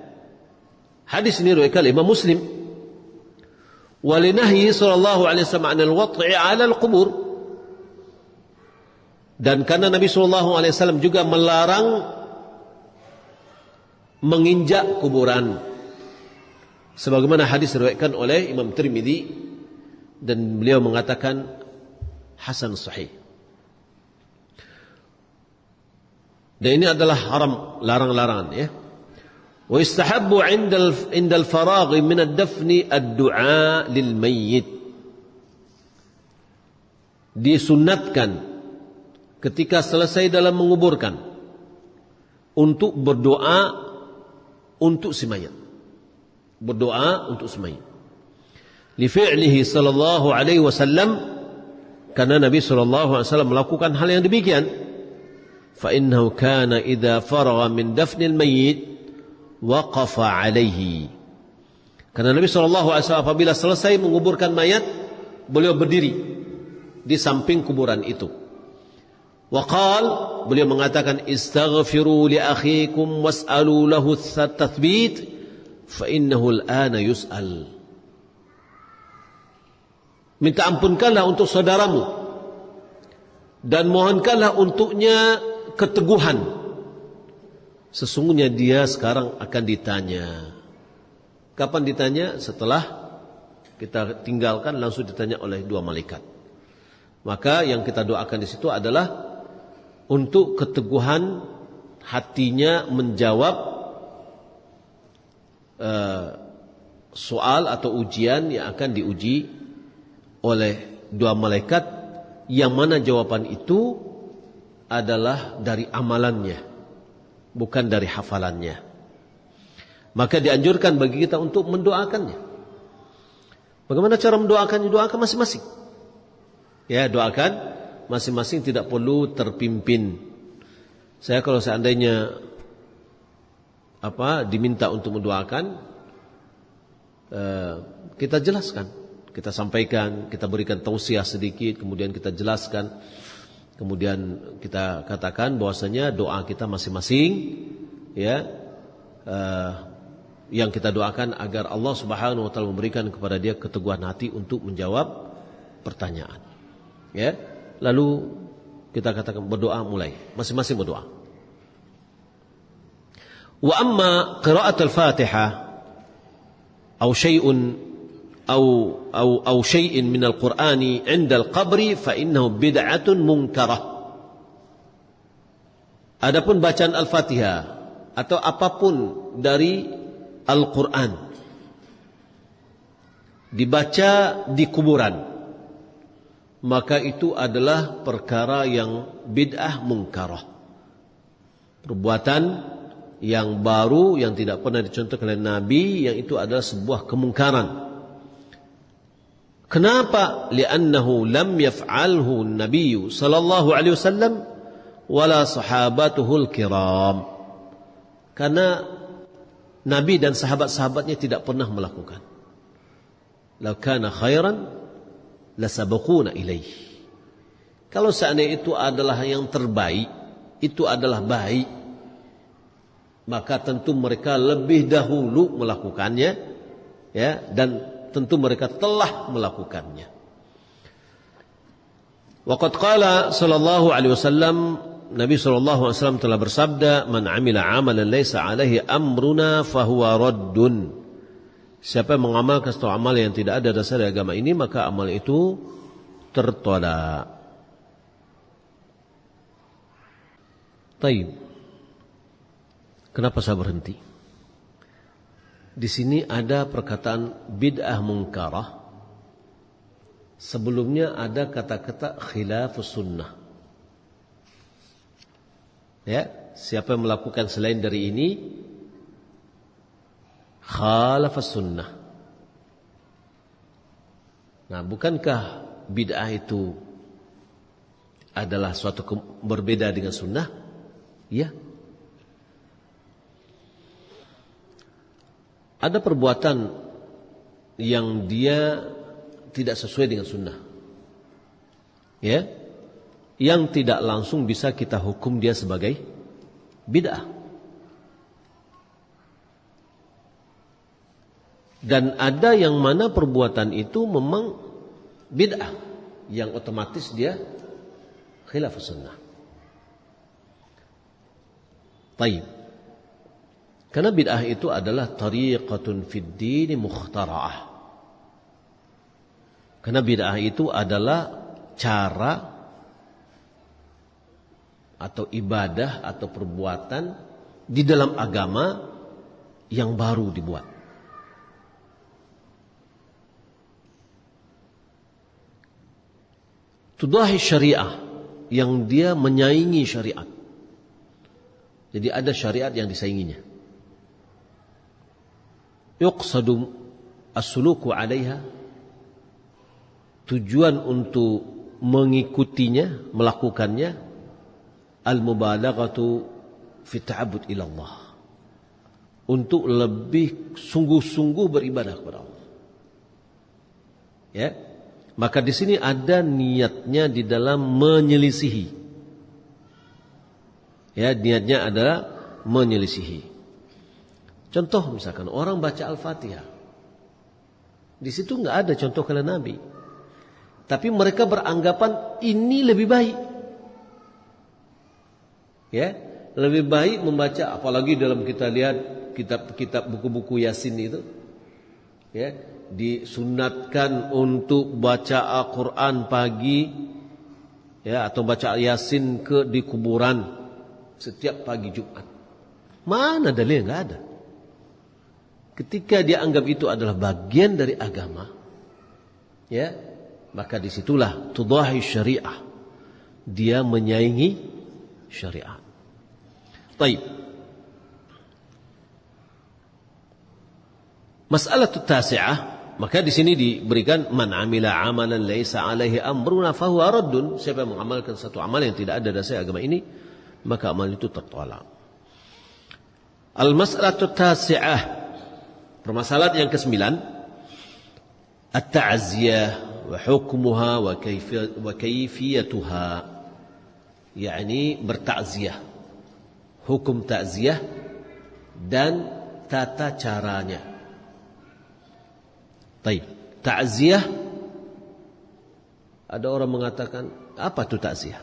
Speaker 1: Hadis ini riwayat Imam Muslim. Walinahyi sallallahu alaihi wasallam 'anil wad'i 'ala al-qubur, dan karena Nabi sallallahu alaihi wasallam juga melarang menginjak kuburan, sebagaimana hadis diriwayatkan oleh Imam Tirmidzi dan beliau mengatakan hasan sahih. Dan ini adalah haram, larang-larangan, ya. Wa istahabbu 'inda al-faragh min ad-dafn ad-du'a lil mayyit. Disunnatkan ketika selesai dalam menguburkan untuk berdoa untuk si mayit. Berdoa untuk si mayit. Li fi'lihi sallallahu alaihi wasallam, karena Nabi sallallahu alaihi wasallam melakukan hal yang demikian. Fa innahu kana idza faragha min dafnil mayyit waqafa alaihi. Karena Nabi SAW apabila selesai menguburkan mayat, beliau berdiri di samping kuburan itu. Waqal, beliau mengatakan, istaghfiru li akhikum was'alu lahu tathbit fa innahu al-ana yus'al. Minta ampunkanlah untuk saudaramu dan mohonkanlah untuknya keteguhan. Sesungguhnya dia sekarang akan ditanya. Kapan ditanya? Setelah kita tinggalkan, langsung ditanya oleh dua malaikat. Maka yang kita doakan di situ adalah untuk keteguhan hatinya menjawab soal atau ujian yang akan diuji oleh dua malaikat, yang mana jawaban itu adalah dari amalannya, bukan dari hafalannya. Maka dianjurkan bagi kita untuk mendoakannya. Bagaimana cara mendoakannya? Doakan masing-masing. Ya, doakan masing-masing, tidak perlu terpimpin. Saya kalau seandainya diminta untuk mendoakan, kita jelaskan, kita sampaikan, kita berikan tausiah sedikit, kemudian kita jelaskan, kemudian kita katakan bahwasanya doa kita masing-masing, ya, yang kita doakan agar Allah Subhanahu wa taala memberikan kepada dia keteguhan hati untuk menjawab pertanyaan. Ya. Lalu kita katakan berdoa, mulai masing-masing berdoa. Wa amma qira'at al-Fatihah aw syai'un aw syai'in min al-Qur'ani 'inda al-qabri fa innahu bid'atun munkarah. Adapun bacaan Al-Fatihah atau apapun dari Al-Qur'an dibaca di kuburan, maka itu adalah perkara yang bid'ah munkarah, perbuatan yang baru yang tidak pernah dicontohkan oleh Nabi, yang itu adalah sebuah kemungkaran. Kenapa? Li'annahu lam yaf'alhu an-nabiy sallallahu alaihi wasallam wala sahabatuhul kiram. Karena Nabi dan sahabat-sahabatnya tidak pernah melakukan. Law kana khairan lasabaquna ilaih. Kalau seandainya itu adalah yang terbaik, itu adalah baik, maka tentu mereka lebih dahulu melakukannya, ya, dan tentu mereka telah melakukannya. Waqad qala sallallahu alaihi wasallam, Nabi sallallahu alaihi wasallam telah bersabda, man amila amalan laisa alaihi amruna fahuwa raddun. Siapa yang mengamalkan suatu amal yang tidak ada dasar dari agama ini, maka amal itu tertolak. Taib. Kenapa saya berhenti? Di sini ada perkataan bid'ah munkarah. Sebelumnya ada kata-kata khilafus sunnah. Ya, siapa yang melakukan selain dari ini, khalafas sunnah. Nah, bukankah bid'ah itu adalah suatu berbeda dengan sunnah? Ya. Ada perbuatan yang dia tidak sesuai dengan sunnah, ya, yang tidak langsung bisa kita hukum dia sebagai bid'ah. Dan ada yang mana perbuatan itu memang bid'ah, yang otomatis dia khilaf sunnah. Taib. Karena bid'ah itu adalah tariqatun fid din mukhtara'ah. Karena bid'ah itu adalah cara atau ibadah atau perbuatan di dalam agama yang baru dibuat. Tudahi syariah, yang dia menyaingi syariat. Jadi ada syariat yang disainginya. Yuqsadu as-suluku 'alaiha, tujuan untuk mengikutinya, melakukannya, al-mubalaghatu fi ta'abbud ila Allah, untuk lebih sungguh-sungguh beribadah kepada Allah. Ya. Maka di sini ada niatnya di dalam menyelisihi Ya, niatnya adalah menyelisihi. Contoh misalkan orang baca Al-Fatihah. Di situ enggak ada contoh kalam Nabi. Tapi mereka beranggapan ini lebih baik. Ya, lebih baik membaca, apalagi dalam kita lihat kitab-kitab buku-buku Yasin itu. Ya, disunatkan untuk baca Al-Quran pagi, ya, atau baca Yasin di kuburan setiap pagi Jumat. Mana dalil? Enggak ada. Ketika dia anggap itu adalah bagian dari agama, ya, maka disitulah tudahi syariah, dia menyaingi syariat. Baik. Masalah tasi'ah, maka di sini diberikan man amila amalan laisa alaihi amruna fahuwa raddun. Siapa yang mengamalkan satu amal yang tidak ada dasar agama ini, maka amal itu tertolak. Al-mas'alatu tasi'ah, permasalahan yang ke-9, at-ta'ziyah wa hukmuha wa kayfiyatuha, yakni bertakziah, hukum takziah dan tata caranya. Baik, takziah, ada orang mengatakan apa itu takziah?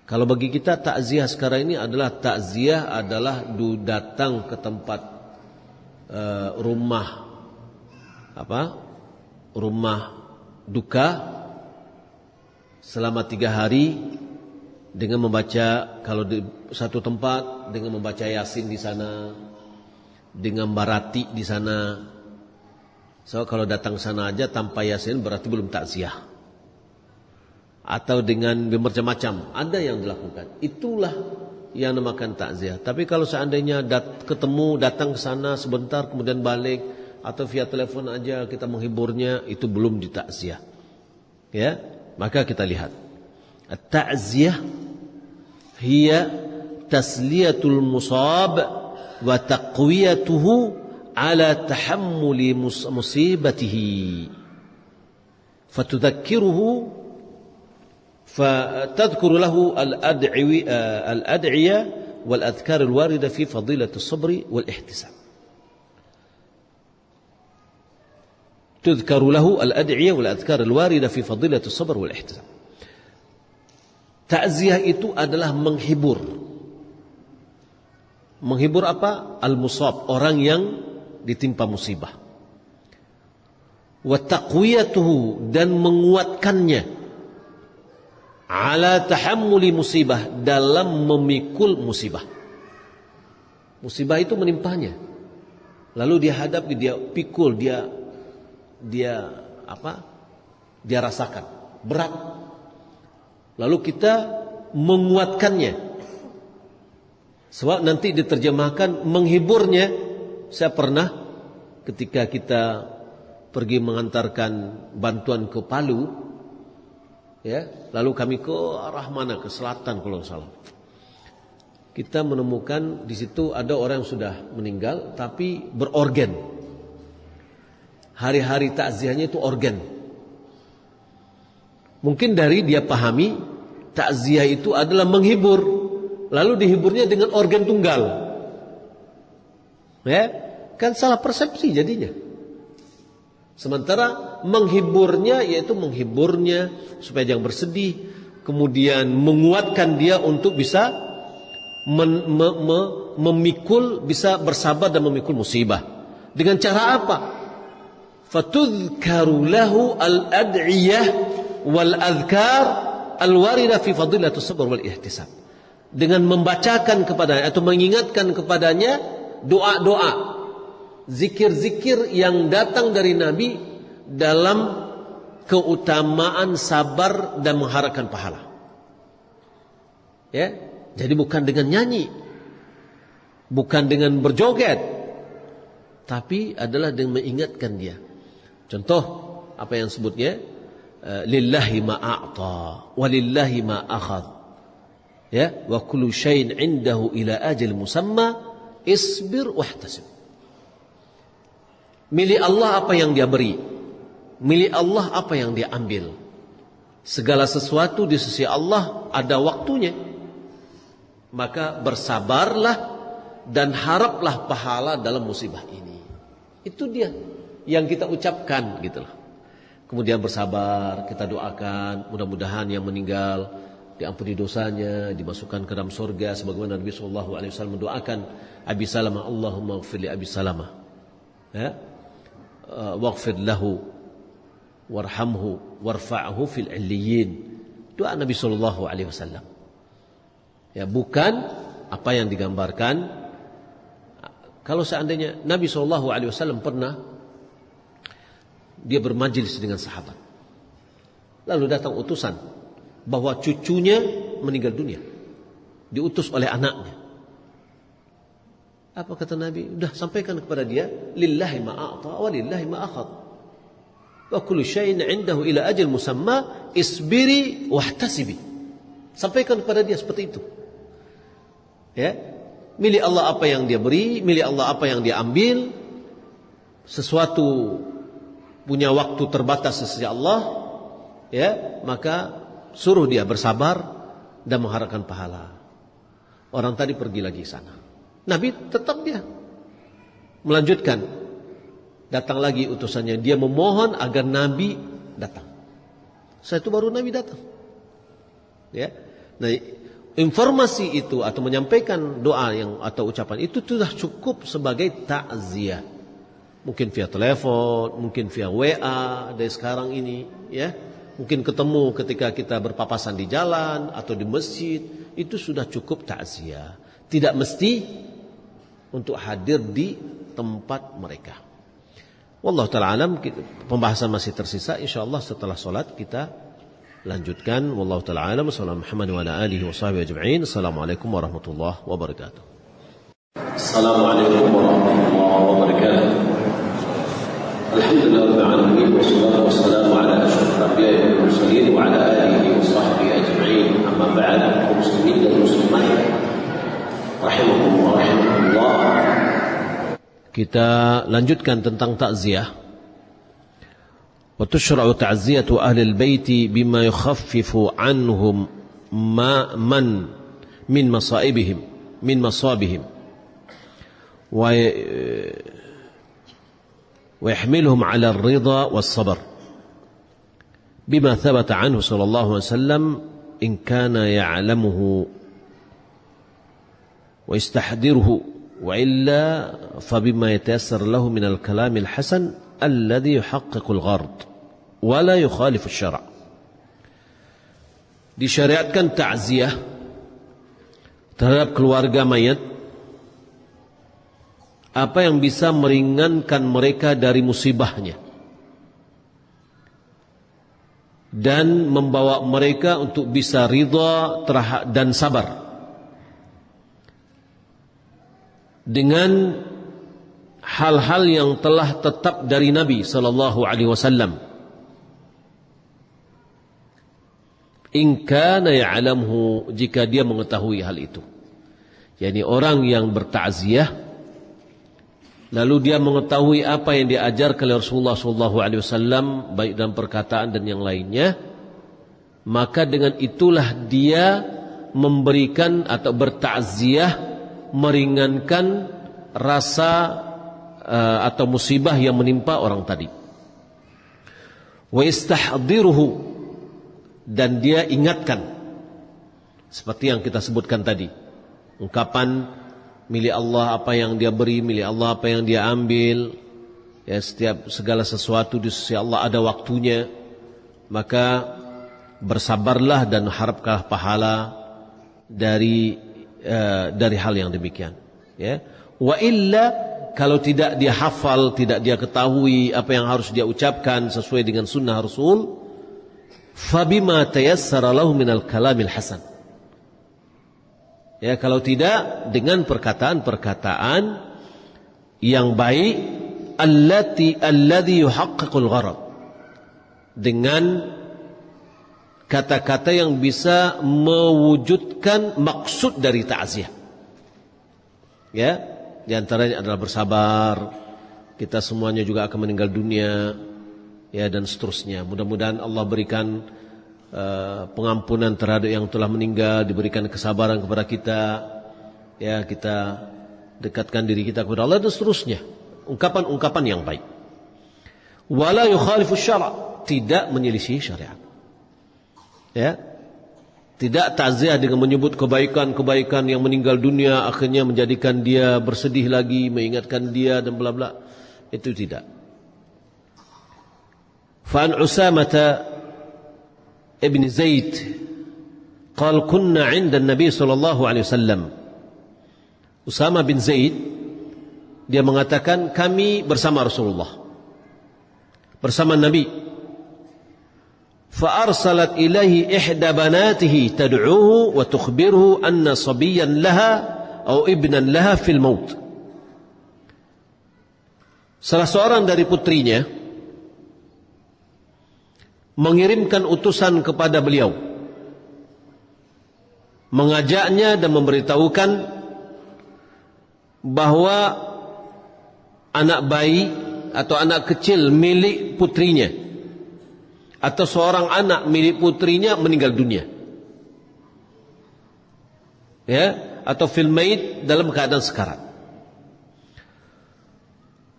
Speaker 1: Kalau bagi kita takziah sekarang ini adalah datang ke tempat rumah duka selama 3 hari dengan membaca, kalau di satu tempat dengan membaca Yasin di sana, dengan barati di sana. So kalau datang sana aja tanpa Yasin berarti belum takziah. Atau dengan bermacam-macam, ada yang dilakukan. Itulah yang namakan takziah. Tapi kalau seandainya datang ke sana sebentar kemudian balik, atau via telepon aja kita menghiburnya, itu belum ditakziah. Ya, maka kita lihat. At-ta'ziyah hiya tasliyatul musab wa taqwiyatuhu ala tahammuli musibatihi fatudhakkiruhu فتذكر له الأدعية والأذكار الواردة في فضيلة الصبر والاحتساب. تذكر له الأدعية والأذكار الواردة في فضيلة الصبر والاحتساب. Ta'ziyah itu adalah menghibur. Menghibur apa? Al-musab, orang yang ditimpa musibah. Wa taqwiyatuhu, dan menguatkannya. Ala tahammuli musibah, dalam memikul musibah. Musibah itu menimpanya, lalu dia hadapi, dia pikul, dia rasakan berat, lalu kita menguatkannya. Sebab nanti diterjemahkan menghiburnya. Saya pernah ketika kita pergi mengantarkan bantuan ke Palu, ya, lalu kami ke arah mana, ke selatan kalau salah. Kita menemukan di situ ada orang yang sudah meninggal tapi berorgan. Hari-hari takziahnya itu organ. Mungkin dari dia pahami takziah itu adalah menghibur, lalu dihiburnya dengan organ tunggal. Ya, kan salah persepsi jadinya. Sementara menghiburnya yaitu menghiburnya supaya jangan bersedih, kemudian menguatkan dia untuk bisa memikul, bisa bersabar dan memikul musibah. Dengan cara apa? Fatudhkaru lahu al-ad'iyah wal adhkar al-warida fi fadilatus sabr wal ihtisab. Dengan membacakan kepadanya atau mengingatkan kepadanya doa-doa, zikir-zikir yang datang dari Nabi dalam keutamaan sabar dan mengharapkan pahala. Ya, jadi bukan dengan nyanyi, bukan dengan berjoget, tapi adalah dengan mengingatkan dia. Contoh apa yang sebutnya, lillahi ma a'ta wa lillahi ma akhadh. Ya, wa kullu syai'in 'indahu ila ajal musamma isbir wahtasib. Milik Allah apa yang dia beri, milik Allah apa yang dia ambil. Segala sesuatu di sisi Allah ada waktunya. maka bersabarlah dan haraplah pahala dalam musibah ini. Itu dia yang kita ucapkan gitu loh. Kemudian bersabar, kita doakan mudah-mudahan yang meninggal diampuni dosanya, dimasukkan ke dalam surga sebagaimana Nabi sallallahu alaihi wasallam mendoakan Abi Salamah, Allahumma ighfir li Abi Salamah. Ya. Waghfir lahu warhamhu warfa'hu fil 'illiyyin. Doa Nabi sallallahu alaihi wasallam. Ya, bukan apa yang digambarkan. Kalau seandainya Nabi sallallahu alaihi wasallam pernah dia bermajlis dengan sahabat. Lalu datang utusan bahwa cucunya meninggal dunia. Diutus oleh anaknya. Apa kata Nabi? Udah sampaikan kepada dia, lillahi ma a'ta wa lillahi ma akhadh. Wa kullu syai'in 'indahu ila ajal musamma, isbiri wahtasibi. Sampaikan kepada dia seperti itu. Ya. Milik Allah apa yang dia beri, milik Allah apa yang dia ambil. Sesuatu punya waktu terbatas sisi Allah, ya, maka suruh dia bersabar dan mengharapkan pahala. Orang tadi pergi lagi sana. Nabi tetap dia melanjutkan. Datang lagi utusannya, dia memohon agar Nabi datang. Setelah itu baru Nabi datang. Ya. Nah, informasi itu atau menyampaikan doa yang atau ucapan itu sudah cukup sebagai takziah. Mungkin via telepon, mungkin via WA dari sekarang ini, ya. Mungkin ketemu ketika kita berpapasan di jalan atau di masjid, itu sudah cukup takziah. Tidak mesti untuk hadir di tempat mereka. Wallahu ta'ala alam, pembahasan masih tersisa. Insyaallah setelah salat kita lanjutkan. Wallahu ta'ala alam. Sallallahu Muhammad wa ala alihi wa sahbihi ajma'in. Assalamualaikum warahmatullahi wabarakatuh.
Speaker 2: Assalamualaikum warahmatullahi wabarakatuh. Alhamdulillah rabbil alamin wassalatu wassalamu ala asyrafil anbiya'i wal mursalin wa ala alihi wa sahbihi ajma'in. Amma ba'd, kaum muslimin dan muslimat rahimakumullah rahimahullah.
Speaker 1: Kita lanjutkan tentang takziah. Wa tushra'u ta'ziyatu ahli al-bait bima yukhaffifu anhum man min masaibihim wa ويحملهم على الرضا والصبر بما ثبت عنه صلى الله عليه وسلم إن كان يعلمه ويستحضره وإلا فبما يتيسر له من الكلام الحسن الذي يحقق الغرض ولا يخالف الشرع. Disyariatkan ta'ziyah terhadap keluarga mayat, apa yang bisa meringankan mereka dari musibahnya dan membawa mereka untuk bisa ridha dan sabar dengan hal-hal yang telah tetap dari Nabi sallallahu alaihi wasallam. In kana ya'lamhu, jika dia mengetahui hal itu. Yani orang yang bertakziah lalu dia mengetahui apa yang diajarkan oleh Rasulullah SAW, baik dalam perkataan dan yang lainnya, maka dengan itulah dia memberikan atau bertakziah, meringankan rasa atau musibah yang menimpa orang tadi. Wa istahdiruhu, dan dia ingatkan, seperti yang kita sebutkan tadi, ungkapan milik Allah apa yang dia beri, milik Allah apa yang dia ambil. Ya, setiap segala sesuatu di sisi Allah ada waktunya. Maka bersabarlah dan harapkanlah pahala dari hal yang demikian. Ya. Wa illa, kalau tidak dia hafal, tidak dia ketahui apa yang harus dia ucapkan sesuai dengan sunnah Rasul, fabima tayassara lahu minal kalamil hasan. Ya, kalau tidak dengan perkataan-perkataan yang baik, alladhi yuhaqqiqul gharad, dengan kata-kata yang bisa mewujudkan maksud dari ta'ziah. Ya, di antaranya adalah bersabar, kita semuanya juga akan meninggal dunia, ya, dan seterusnya. Mudah-mudahan Allah berikan pengampunan terhadap yang telah meninggal, diberikan kesabaran kepada kita, ya, kita dekatkan diri kita kepada Allah dan seterusnya. Ungkapan-ungkapan yang baik. Wala yukhalifu syara', tidak menyelisih syariat. Ya. Tidak takziah dengan menyebut kebaikan-kebaikan yang meninggal dunia akhirnya menjadikan dia bersedih lagi, mengingatkan dia dan bla bla. Itu tidak. Fa'an Usamah ibn Zaid qala kunna 'inda an-nabi sallallahu alaihi wasallam. Usamah bin Zaid dia mengatakan kami bersama Rasulullah, bersama Nabi. فأرسلت إليه إحدى بناته تدعوه وتخبره أن صبيا لها أو ابنا لها في الموت. Salah seorang dari putrinya mengirimkan utusan kepada beliau, mengajaknya dan memberitahukan bahwa anak bayi atau anak kecil milik putrinya atau seorang anak milik putrinya meninggal dunia, ya, atau fil mait, dalam keadaan sekarat.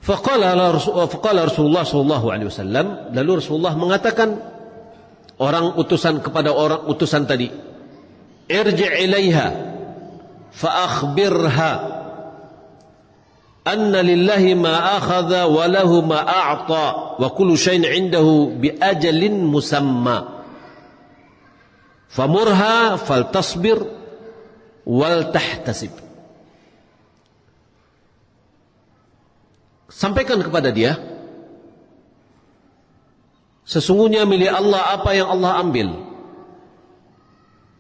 Speaker 1: Faqala Rasulullah sallallahu alaihi wasallam, lalu Rasulullah mengatakan orang utusan kepada orang utusan tadi, irji' ilaiha fa akhbirha anna lillahi ma akhadha wa lahu ma a'ta wa kullu shay'in 'indahu bi ajalin musamma famurha faltasbir wal tahtasib. Sampaikan kepada dia, sesungguhnya milik Allah apa yang Allah ambil,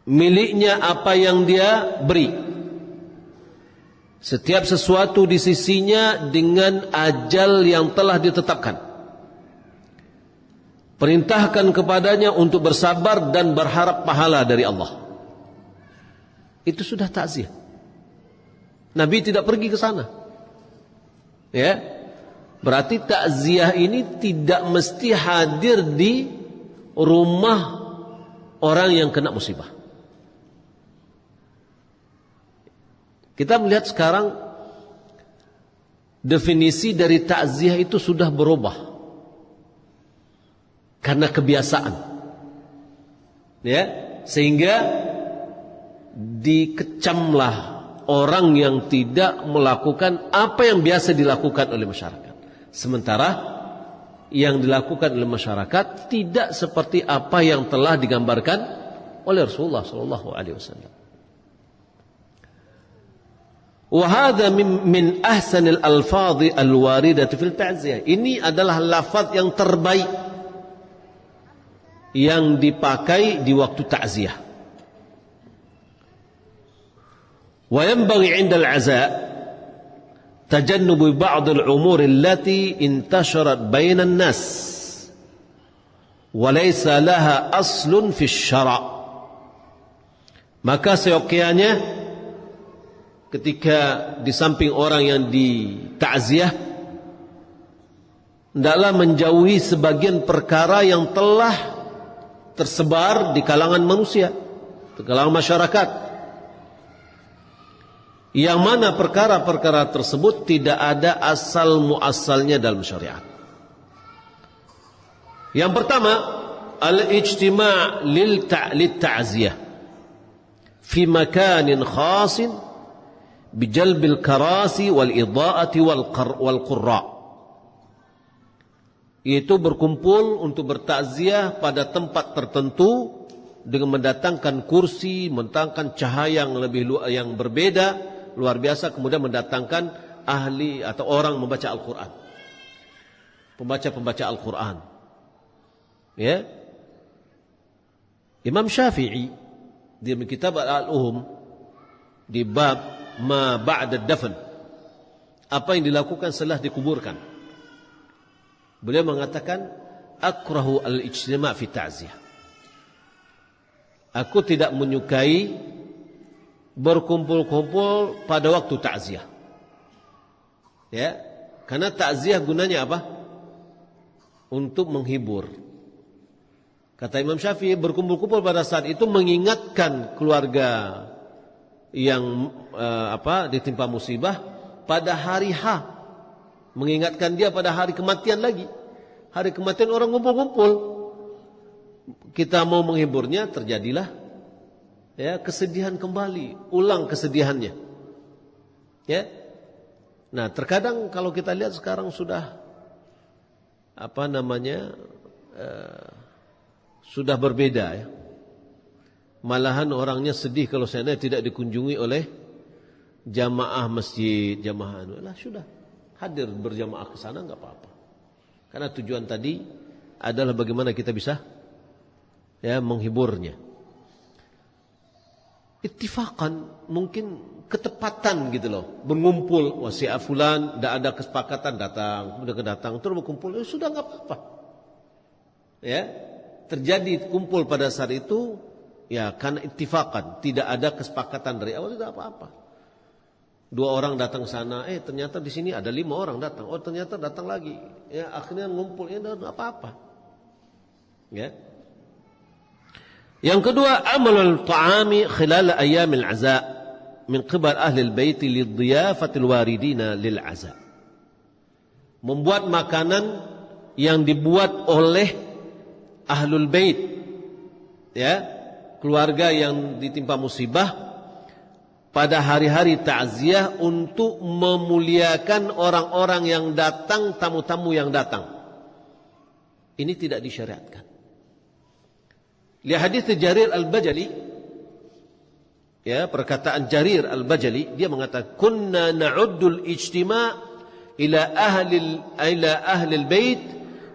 Speaker 1: miliknya apa yang dia beri. Setiap sesuatu di sisinya dengan ajal yang telah ditetapkan. Perintahkan kepadanya untuk bersabar dan berharap pahala dari Allah. Itu sudah takziah. Nabi tidak pergi ke sana. Ya. Berarti takziah ini tidak mesti hadir di rumah orang yang kena musibah. Kita melihat sekarang definisi dari takziah itu sudah berubah karena kebiasaan, ya, sehingga dikecamlah orang yang tidak melakukan apa yang biasa dilakukan oleh masyarakat, sementara yang dilakukan oleh masyarakat tidak seperti apa yang telah digambarkan oleh Rasulullah sallallahu alaihi wasallam. Wahada min ahsanil alfadhi alwaridati fil ta'ziyah. Ini adalah lafaz yang terbaik yang dipakai di waktu ta'ziyah. Wa yanbaghi 'inda al-'aza' tajannubu ba'd al-umur allati intasharat bainan nas wa laysa laha aslun fi syara'. Maka seyogyanya ketika di samping orang yang ditakziah, hendaklah menjauhi sebagian perkara yang telah tersebar di kalangan manusia, di kalangan masyarakat, yang mana perkara-perkara tersebut tidak ada asal muasalnya dalam syariat. Yang pertama, al-ijtima' lil ta'ziyah fi makanin khasin bijalbil karasi wal idha'ati wal qurra, yaitu berkumpul untuk bertakziah pada tempat tertentu dengan mendatangkan kursi, mendatangkan cahaya yang berbeda, luar biasa, kemudian mendatangkan ahli atau orang membaca Al-Quran, pembaca Al-Quran, ya. Imam Syafi'i di kitab Al-Uhum di bab ma ba'da dafn, apa yang dilakukan setelah dikuburkan, beliau mengatakan akrahu al-ijtima' fi ta'ziyah, aku tidak menyukai berkumpul-kumpul pada waktu ta'ziyah, ya, karena ta'ziyah gunanya apa? Untuk menghibur. Kata Imam Syafi'i, berkumpul-kumpul pada saat itu mengingatkan keluarga yang ditimpa musibah pada hari H, mengingatkan dia pada hari kematian lagi. Hari kematian orang ngumpul-ngumpul, kita mau menghiburnya, terjadilah kesedihan kembali, ulang kesedihannya. Ya. Nah, terkadang kalau kita lihat sekarang sudah sudah berbeda ya. Malahan orangnya sedih kalau seandainya tidak dikunjungi oleh jamaah masjid, jamaah sudah hadir berjamaah ke sana enggak apa-apa. Karena tujuan tadi adalah bagaimana kita bisa menghiburnya. Ittifaqan, mungkin ketepatan gitu loh, berkumpul, wasi'ah fulan, tidak ada kesepakatan, datang, terus berkumpul, sudah enggak apa-apa. Ya, terjadi kumpul pada saat itu ya karena ittifaqan, tidak ada kesepakatan dari awal, tidak apa-apa. 2 orang datang sana, ternyata di sini ada 5 orang datang, ternyata datang lagi, ya akhirnya ngumpul, tidak apa-apa. Ya. Yang kedua, amalul ta'ami khilal ayyamil 'aza' min qibal ahli al-bait lidhiyafatil waridina lil 'aza'. Membuat makanan yang dibuat oleh ahlul bait, ya, keluarga yang ditimpa musibah pada hari-hari takziah untuk memuliakan orang-orang yang datang, tamu-tamu yang datang. Ini tidak disyariatkan. Li hadits Jarir al-Bajali, ya, perkataan Jarir al-Bajali, dia mengatakan kunna na'uddul ijtima' ila ahli al-bait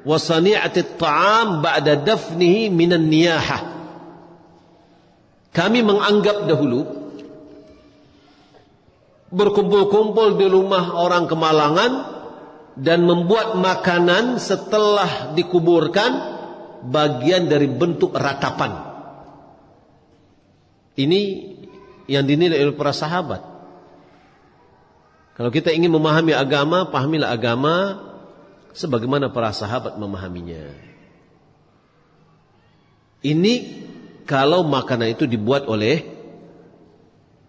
Speaker 1: wa sani'ati at-ta'am ba'da dafnihi minan niyahah. Kami menganggap dahulu berkumpul-kumpul di rumah orang kemalangan dan membuat makanan setelah dikuburkan bagian dari bentuk ratapan. Ini yang dinilai oleh para sahabat. Kalau kita ingin memahami agama, pahamilah agama sebagaimana para sahabat memahaminya. Ini kalau makanan itu dibuat oleh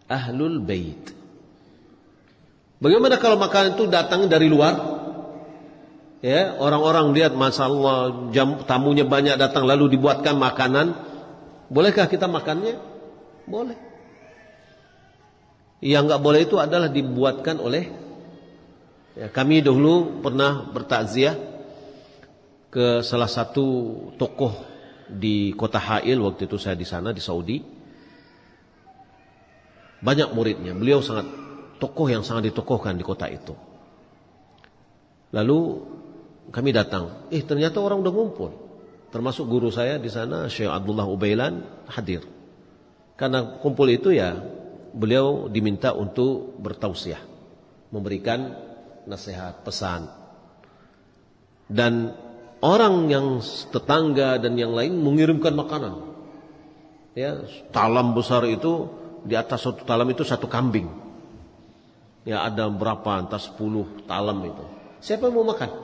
Speaker 1: ahlul bait. Bagaimana kalau makanan itu datang dari luar? Ya, orang-orang lihat masyaallah tamunya banyak datang lalu dibuatkan makanan, bolehkah kita makannya? Boleh. Yang enggak boleh itu adalah dibuatkan oleh, ya, kami dahulu pernah bertakziah ke salah satu tokoh di kota Ha'il, waktu itu saya di sana di Saudi. Banyak muridnya, beliau sangat tokoh yang sangat ditokohkan di kota itu. Lalu kami datang, ternyata orang udah ngumpul. Termasuk guru saya di sana, Syekh Abdullah Ubailan, hadir. Karena kumpul itu ya, beliau diminta untuk bertausiah, memberikan nasihat, pesan. Dan orang yang tetangga dan yang lain mengirimkan makanan. Ya, talam besar itu, di atas satu talam itu 1 kambing. Ya, ada berapa, entah 10 talam itu. Siapa yang mau makan?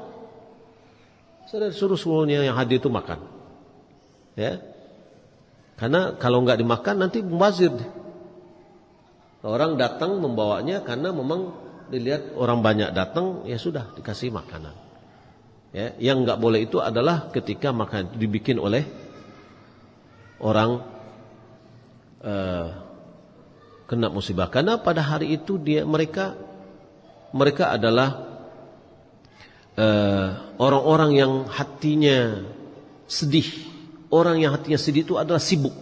Speaker 1: Saya suruh semuanya yang hadir itu makan. Ya. Karena kalau enggak dimakan nanti mubazir. Orang datang membawanya karena memang dilihat orang banyak datang, ya sudah dikasih makanan. Ya, yang enggak boleh itu adalah ketika makanan dibikin oleh orang kena musibah. Karena pada hari itu mereka adalah orang-orang yang hatinya sedih. Orang yang hatinya sedih itu adalah sibuk.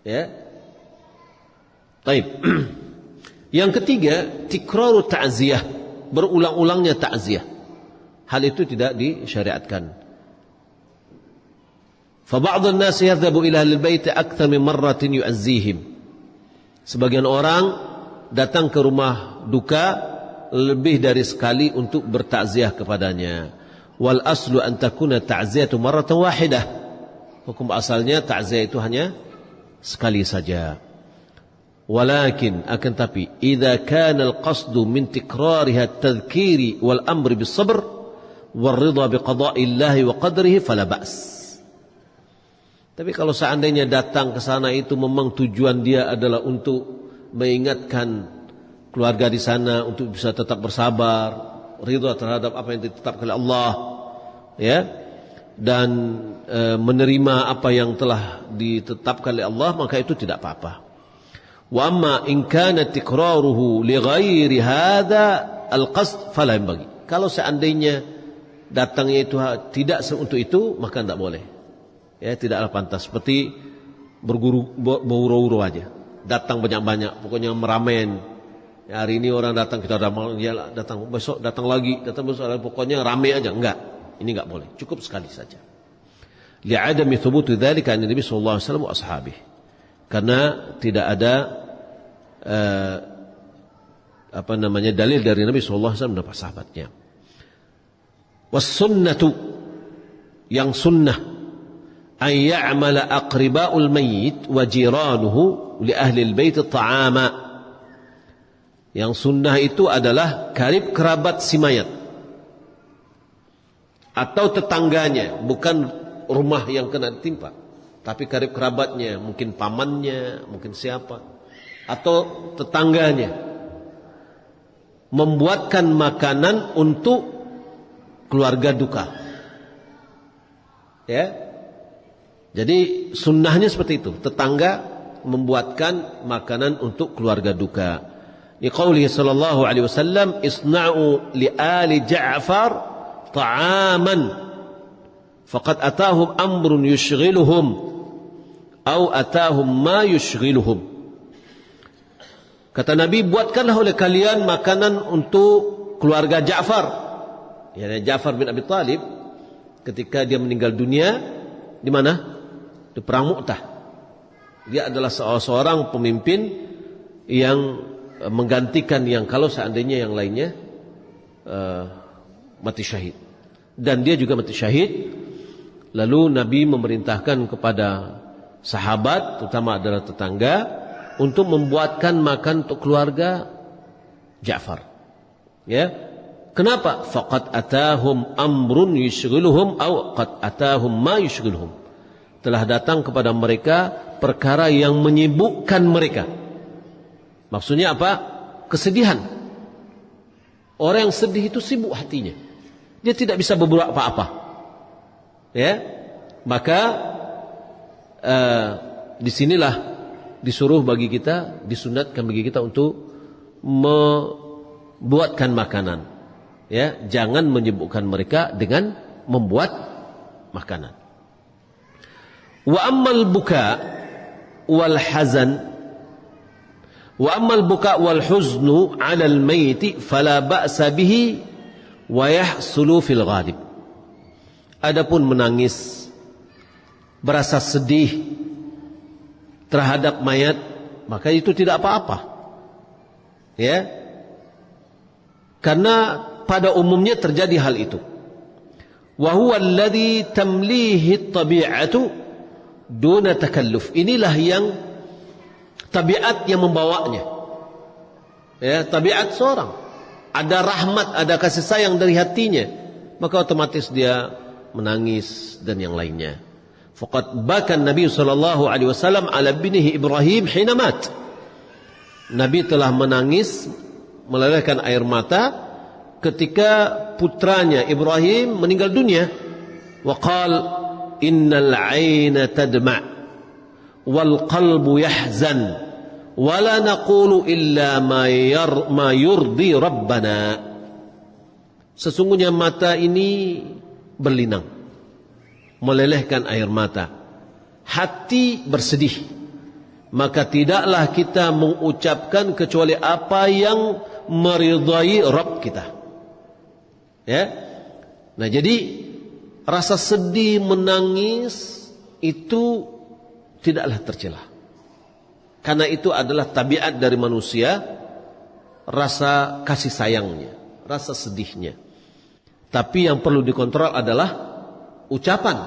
Speaker 1: Ya. Baik. Yang ketiga, tikraru ta'ziyah, berulang-ulangnya ta'ziyah. Hal itu tidak disyariatkan. Fa ba'dun nas yadhhabu ila al-bait akthar min marratin yu'azzihim. Sebagian orang datang ke rumah duka lebih dari sekali untuk bertakziah kepadanya. Wal aslu an takuna ta'ziyatu marratan wahidah. Hukum asalnya takziah itu hanya sekali saja. Walakin akan tapi idza kana al-qasdu min tikrariha at-tadhkiri wal amri bis-sabr wal ridha bi qada'i Allah wa qadrihi fala ba's. Tapi kalau seandainya datang ke sana itu memang tujuan dia adalah untuk mengingatkan keluarga di sana untuk bisa tetap bersabar, ridha terhadap apa yang ditetapkan oleh Allah, ya, dan menerima apa yang telah ditetapkan oleh Allah, maka itu tidak apa-apa. Wa amma in kana tikraruhu li ghairi hadha al-qasd fala yanbaghi. Kalau seandainya datangnya itu tidak untuk itu, maka tidak boleh. Ya, tidaklah pantas. Seperti berguru-guru aja. Datang banyak-banyak, pokoknya meramen. Ya, hari ini orang datang, kita datang, besok datang lagi, pokoknya rame aja. Enggak, ini enggak boleh. Cukup sekali saja. Li'adami thubuti dzalika an Nabi sallallahu alaihi wasallam wa ashabihi. Karena tidak ada dalil dari Nabi sallallahu alaihi wasallam dan sahabatnya. Was sunnatu, yang sunnah, an ya'mala aqriba'ul mayyit wa jiranuhu li ahli al-bait ta'ama. Yang sunnah itu adalah karib kerabat si mayat atau tetangganya, bukan rumah yang kena ditimpa, tapi karib kerabatnya, mungkin pamannya, mungkin siapa, atau tetangganya, membuatkan makanan untuk keluarga duka. Ya. Jadi sunnahnya seperti itu, tetangga membuatkan makanan untuk keluarga duka. Liqaulihi sallallahu alaihi wasallam, isna'u li ali Ja'far ta'aman faqad atahum amrun yushghiluhum aw atahum ma yushghiluhum. Kata Nabi, buatkanlah oleh kalian makanan untuk keluarga Ja'far. Ya, Ja'far bin Abi Thalib ketika dia meninggal dunia di mana? Di perang Mu'tah. Dia adalah seorang pemimpin yang menggantikan yang kalau seandainya yang lainnya mati syahid. Dan dia juga mati syahid. Lalu Nabi memerintahkan kepada sahabat, terutama adalah tetangga, untuk membuatkan makan untuk keluarga Ja'far. Ya. Kenapa? Faqad atahum amrun yushghiluhum aw qad atahum ma yushghiluhum. Telah datang kepada mereka perkara yang menyibukkan mereka. Maksudnya apa? Kesedihan. Orang yang sedih itu sibuk hatinya. Dia tidak bisa berbuat apa-apa. Ya, maka disinilah disuruh bagi kita, disunatkan bagi kita untuk membuatkan makanan. Ya, jangan menyibukkan mereka dengan membuat makanan. Wa ammal buka wal hazan wa ammal buka wal huznu 'ala al mayyit fala ba'sa bihi wa yahsulu fil ghalib. Adapun menangis, berasa sedih terhadap mayat, maka itu tidak apa-apa. Ya. Karena pada umumnya terjadi hal itu. Wa huwa alladhi tamlihi at-tabi'atu duna takalluf. Inilah yang tabiat yang membawanya. Ya, tabiat seorang. Ada rahmat, ada kasih sayang dari hatinya, maka otomatis dia menangis dan yang lainnya. Faqad baka Nabi sallallahu alaihi wasallam ala binihi Ibrahim hina mat. Nabi telah menangis, melelehkan air mata ketika putranya Ibrahim meninggal dunia. Wa qala innal 'aina tadma' wal qalbu yahzan wa la naqulu illa ma yurdi rabbana. Sesungguhnya mata ini berlinang, melelehkan air mata, hati bersedih, maka tidaklah kita mengucapkan kecuali apa yang meridai Rabb kita. Ya. Nah, jadi rasa sedih, menangis itu tidaklah tercela. Karena itu adalah tabiat dari manusia, rasa kasih sayangnya, rasa sedihnya. Tapi yang perlu dikontrol adalah ucapan,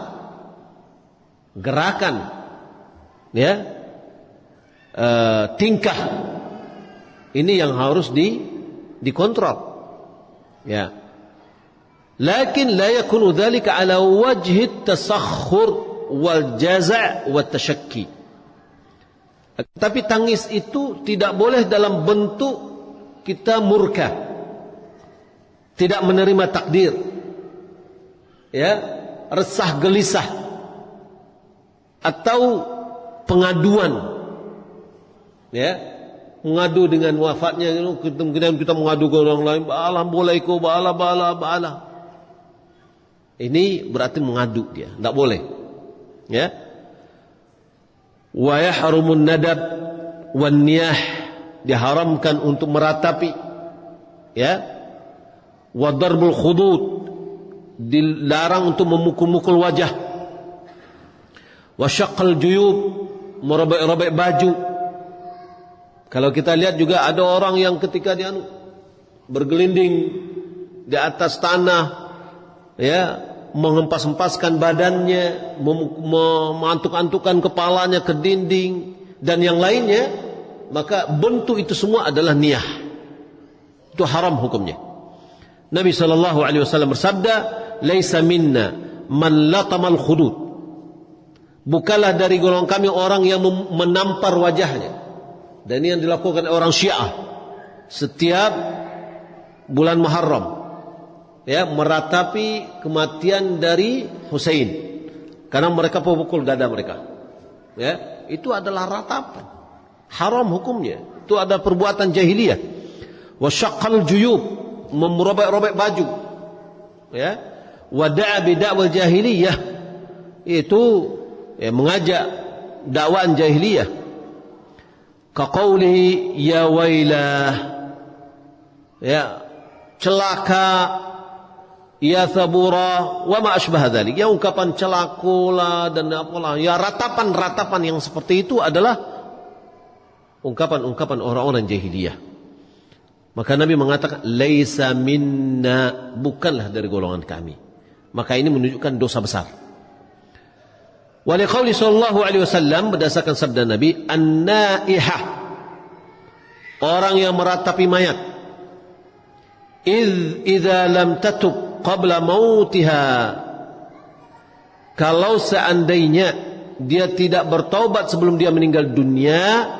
Speaker 1: gerakan, ya, tingkah. Ini yang harus dikontrol. Ya. Lakin la yakunu dzalika ala wajhi at-tasakhkhur wal jaza' wat tasyakki. Tapi tangis itu tidak boleh dalam bentuk kita murka, tidak menerima takdir, ya, resah gelisah, atau pengaduan, ya, mengadu dengan wafatnya. Kemudian kita mengadu ke orang lain, ba'ala boleh ko, ba'ala. Ini berarti mengadu dia, tidak boleh, ya. Wa yahrumun nadab wan niyah, diharamkan untuk meratapi, ya. Wa darbul khudud, dilarang untuk memukul-mukul wajah. Wa syaqqal juyub, merobek-robek baju. Kalau kita lihat juga ada orang yang ketika dia bergelinding di atas tanah, ya, menghempas-hempaskan badannya, memantuk-antukkan kepalanya ke dinding dan yang lainnya, maka bentuk itu semua adalah niyah. Itu haram hukumnya. Nabi SAW bersabda, "Laisa minna man latamal khudud." Bukanlah dari golongan kami orang yang menampar wajahnya. Dan ini yang dilakukan oleh orang Syiah setiap bulan Muharram, ya, meratapi kematian dari Husain karena mereka pukul dada mereka, ya, itu adalah ratapan, haram hukumnya. Itu ada perbuatan jahiliyah. Wa syaqqal juyub, merobek-robek baju, ya. Wa da'a bi da'wal jahiliyah, itu, ya, mengajak dakwaan jahiliyah. Ka qaulihi ya wailah, ya, celaka, ya thabura, wa ma asbah dzalik. Ya, ungkapan celakulah dan apalah, ya, ratapan-ratapan yang seperti itu adalah ungkapan-ungkapan orang-orang jahiliyah. Maka Nabi mengatakan laisa minna, bukanlah dari golongan kami. Maka ini menunjukkan dosa besar. Wa liqauli sallallahu alaihi wasallam, berdasarkan sabda Nabi, an-naihah, orang yang meratapi mayat, idza lam tatub qabla mautiha, kalau seandainya dia tidak bertaubat sebelum dia meninggal dunia,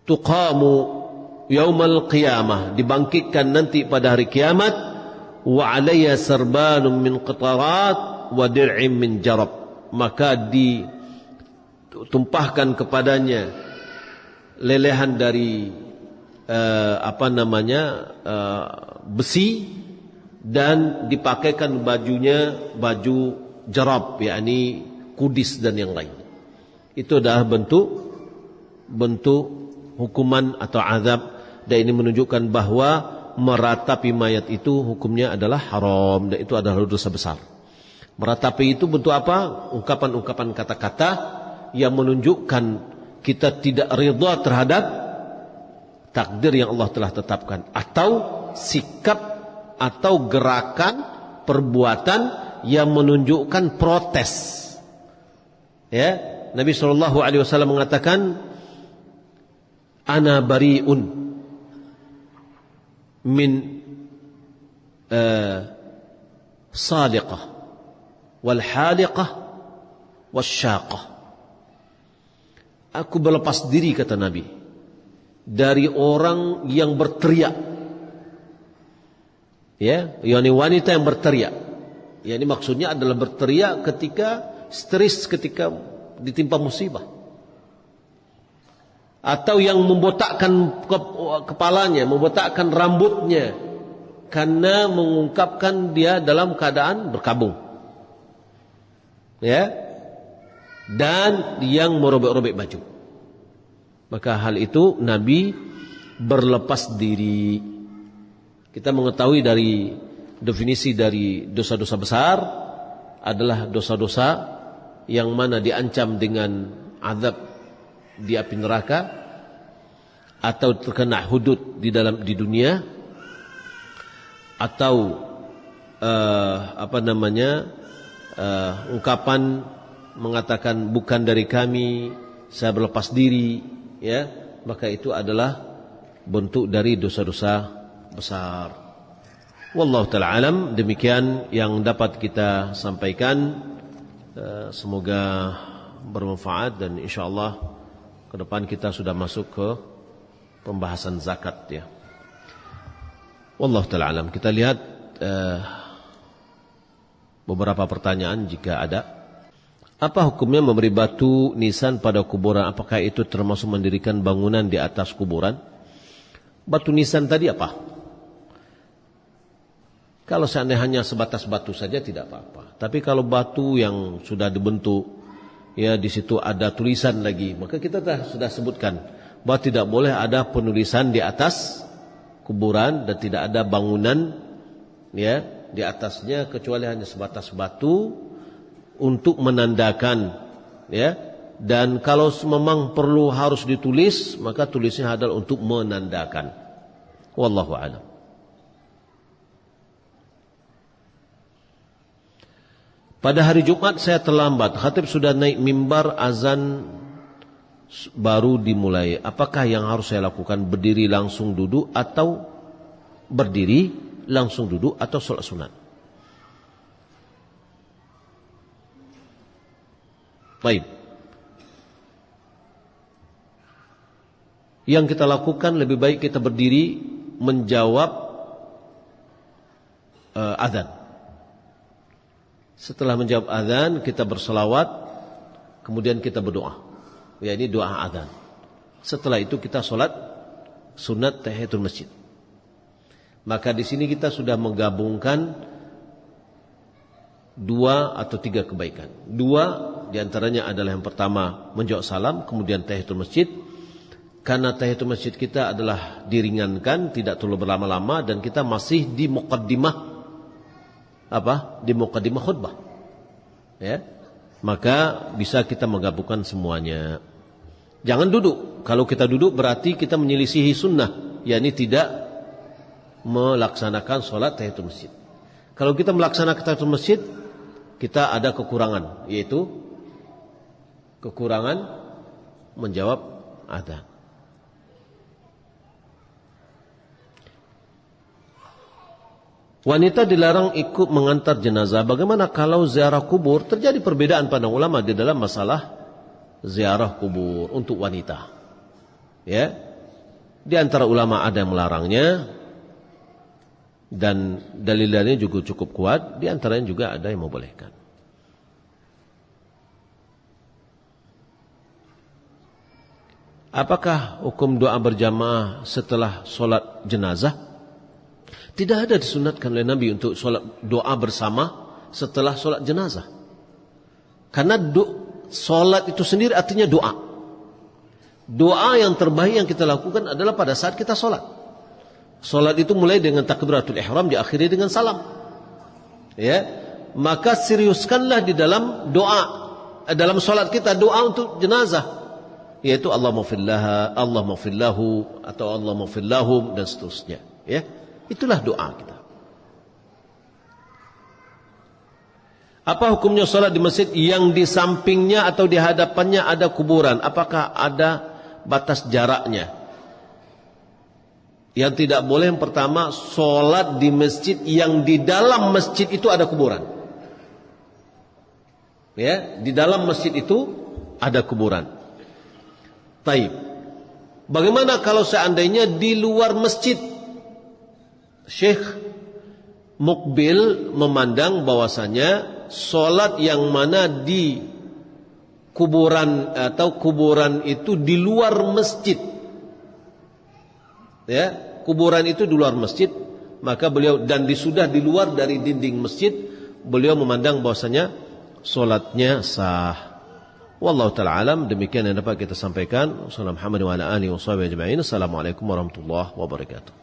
Speaker 1: tuqamu yaumal qiyamah, dibangkitkan nanti pada hari kiamat, wa alayya sarbanun min qitarat wa dir'im min jarab, maka ditumpahkan kepadanya lelehan dari besi, dan dipakaikan bajunya baju jarab, yakni kudis dan yang lain. Itu adalah bentuk hukuman atau azab, dan ini menunjukkan bahwa meratapi mayat itu hukumnya adalah haram, dan itu adalah dosa besar. Meratapi itu bentuk apa? Ungkapan-ungkapan kata-kata yang menunjukkan kita tidak ridha terhadap takdir yang Allah telah tetapkan, atau sikap atau gerakan perbuatan yang menunjukkan protes. Ya, Nabi SAW mengatakan, ana bari'un min sadiqah wal haliqah wasyaqah. Aku berlepas diri, kata Nabi, dari orang yang berteriak, ya, yakni wanita yang berteriak. Ya, ini maksudnya adalah berteriak ketika stres, ketika ditimpa musibah, atau yang membotakkan kepalanya, membotakkan rambutnya karena mengungkapkan dia dalam keadaan berkabung, ya, dan yang merobek-robek baju. Maka hal itu Nabi berlepas diri. Kita mengetahui dari definisi dari dosa-dosa besar adalah dosa-dosa yang mana diancam dengan azab di api neraka atau terkena hudud di dunia, atau ungkapan mengatakan bukan dari kami, saya berlepas diri, ya, maka itu adalah bentuk dari dosa-dosa besar. Wallahu ta'ala alam. Demikian yang dapat kita sampaikan. Semoga bermanfaat dan insyaallah ke depan kita sudah masuk ke pembahasan zakat ya. Wallahu ta'ala alam. Kita lihat beberapa pertanyaan jika ada. Apa hukumnya memberi batu nisan pada kuburan? Apakah itu termasuk mendirikan bangunan di atas kuburan? Batu nisan tadi apa? Kalau seandainya hanya sebatas batu saja tidak apa-apa. Tapi kalau batu yang sudah dibentuk, ya di situ ada tulisan lagi, maka kita sudah sebutkan bahwa tidak boleh ada penulisan di atas kuburan dan tidak ada bangunan ya di atasnya kecuali hanya sebatas batu untuk menandakan ya, dan kalau memang perlu harus ditulis maka tulisnya adalah untuk menandakan. Wallahu a'lam. Pada hari Jumat saya terlambat, khatib sudah naik mimbar, azan baru dimulai. Apakah yang harus saya lakukan? Berdiri langsung duduk atau berdiri langsung duduk atau sholat sunat? Baik. Yang kita lakukan lebih baik kita berdiri menjawab azan. Setelah menjawab azan kita berselawat, kemudian kita berdoa. Ya, ini doa azan. Setelah itu kita sholat sunat tahiyatul masjid. Maka di sini kita sudah menggabungkan 2 atau 3 kebaikan. 2 diantaranya adalah yang pertama menjawab salam, kemudian tahiyatul masjid. Karena tahiyatul masjid kita adalah diringankan, tidak terlalu berlama-lama, dan kita masih di muqaddimah Di muqaddimah khutbah. Ya. Maka bisa kita menggabungkan semuanya. Jangan duduk. Kalau kita duduk berarti kita menyelisihi sunnah, yakni tidak melaksanakan sholat tahiyatul masjid. Kalau kita melaksanakan tahiyatul masjid, kita ada kekurangan, yaitu kekurangan menjawab adzan. Wanita dilarang ikut mengantar jenazah. Bagaimana kalau ziarah kubur? Terjadi perbedaan pandang ulama di dalam masalah ziarah kubur untuk wanita. Ya, di antara ulama ada yang melarangnya dan dalil-dalilnya juga cukup kuat. Di antaranya juga ada yang membolehkan. Apakah hukum doa berjamaah setelah solat jenazah? Tidak ada disunatkan oleh Nabi untuk doa bersama setelah solat jenazah. Karena solat itu sendiri artinya doa. Doa yang terbaik yang kita lakukan adalah pada saat kita solat. Solat itu mulai dengan takbiratul ihram, diakhiri dengan salam. Ya, maka seriuskanlah di dalam doa, dalam solat kita doa untuk jenazah, yaitu Allahumma fillaha, Allahumma fillahu, atau Allahumma fillahum, dan seterusnya. Ya, itulah doa kita. Apa hukumnya salat di masjid yang di sampingnya atau di hadapannya ada kuburan? Apakah ada batas jaraknya? Yang tidak boleh yang pertama, salat di masjid yang di dalam masjid itu ada kuburan. Ya, di dalam masjid itu ada kuburan. Taib. Bagaimana kalau seandainya di luar masjid? Syekh Mukbil memandang bahwasanya solat yang mana di kuburan atau kuburan itu di luar masjid, ya, kuburan itu di luar masjid, maka beliau dan sudah di luar dari dinding masjid, beliau memandang bahwasanya solatnya sah. Wallahu ta'ala alam. Demikian yang dapat kita sampaikan. Assalamualaikum warahmatullahi wabarakatuh.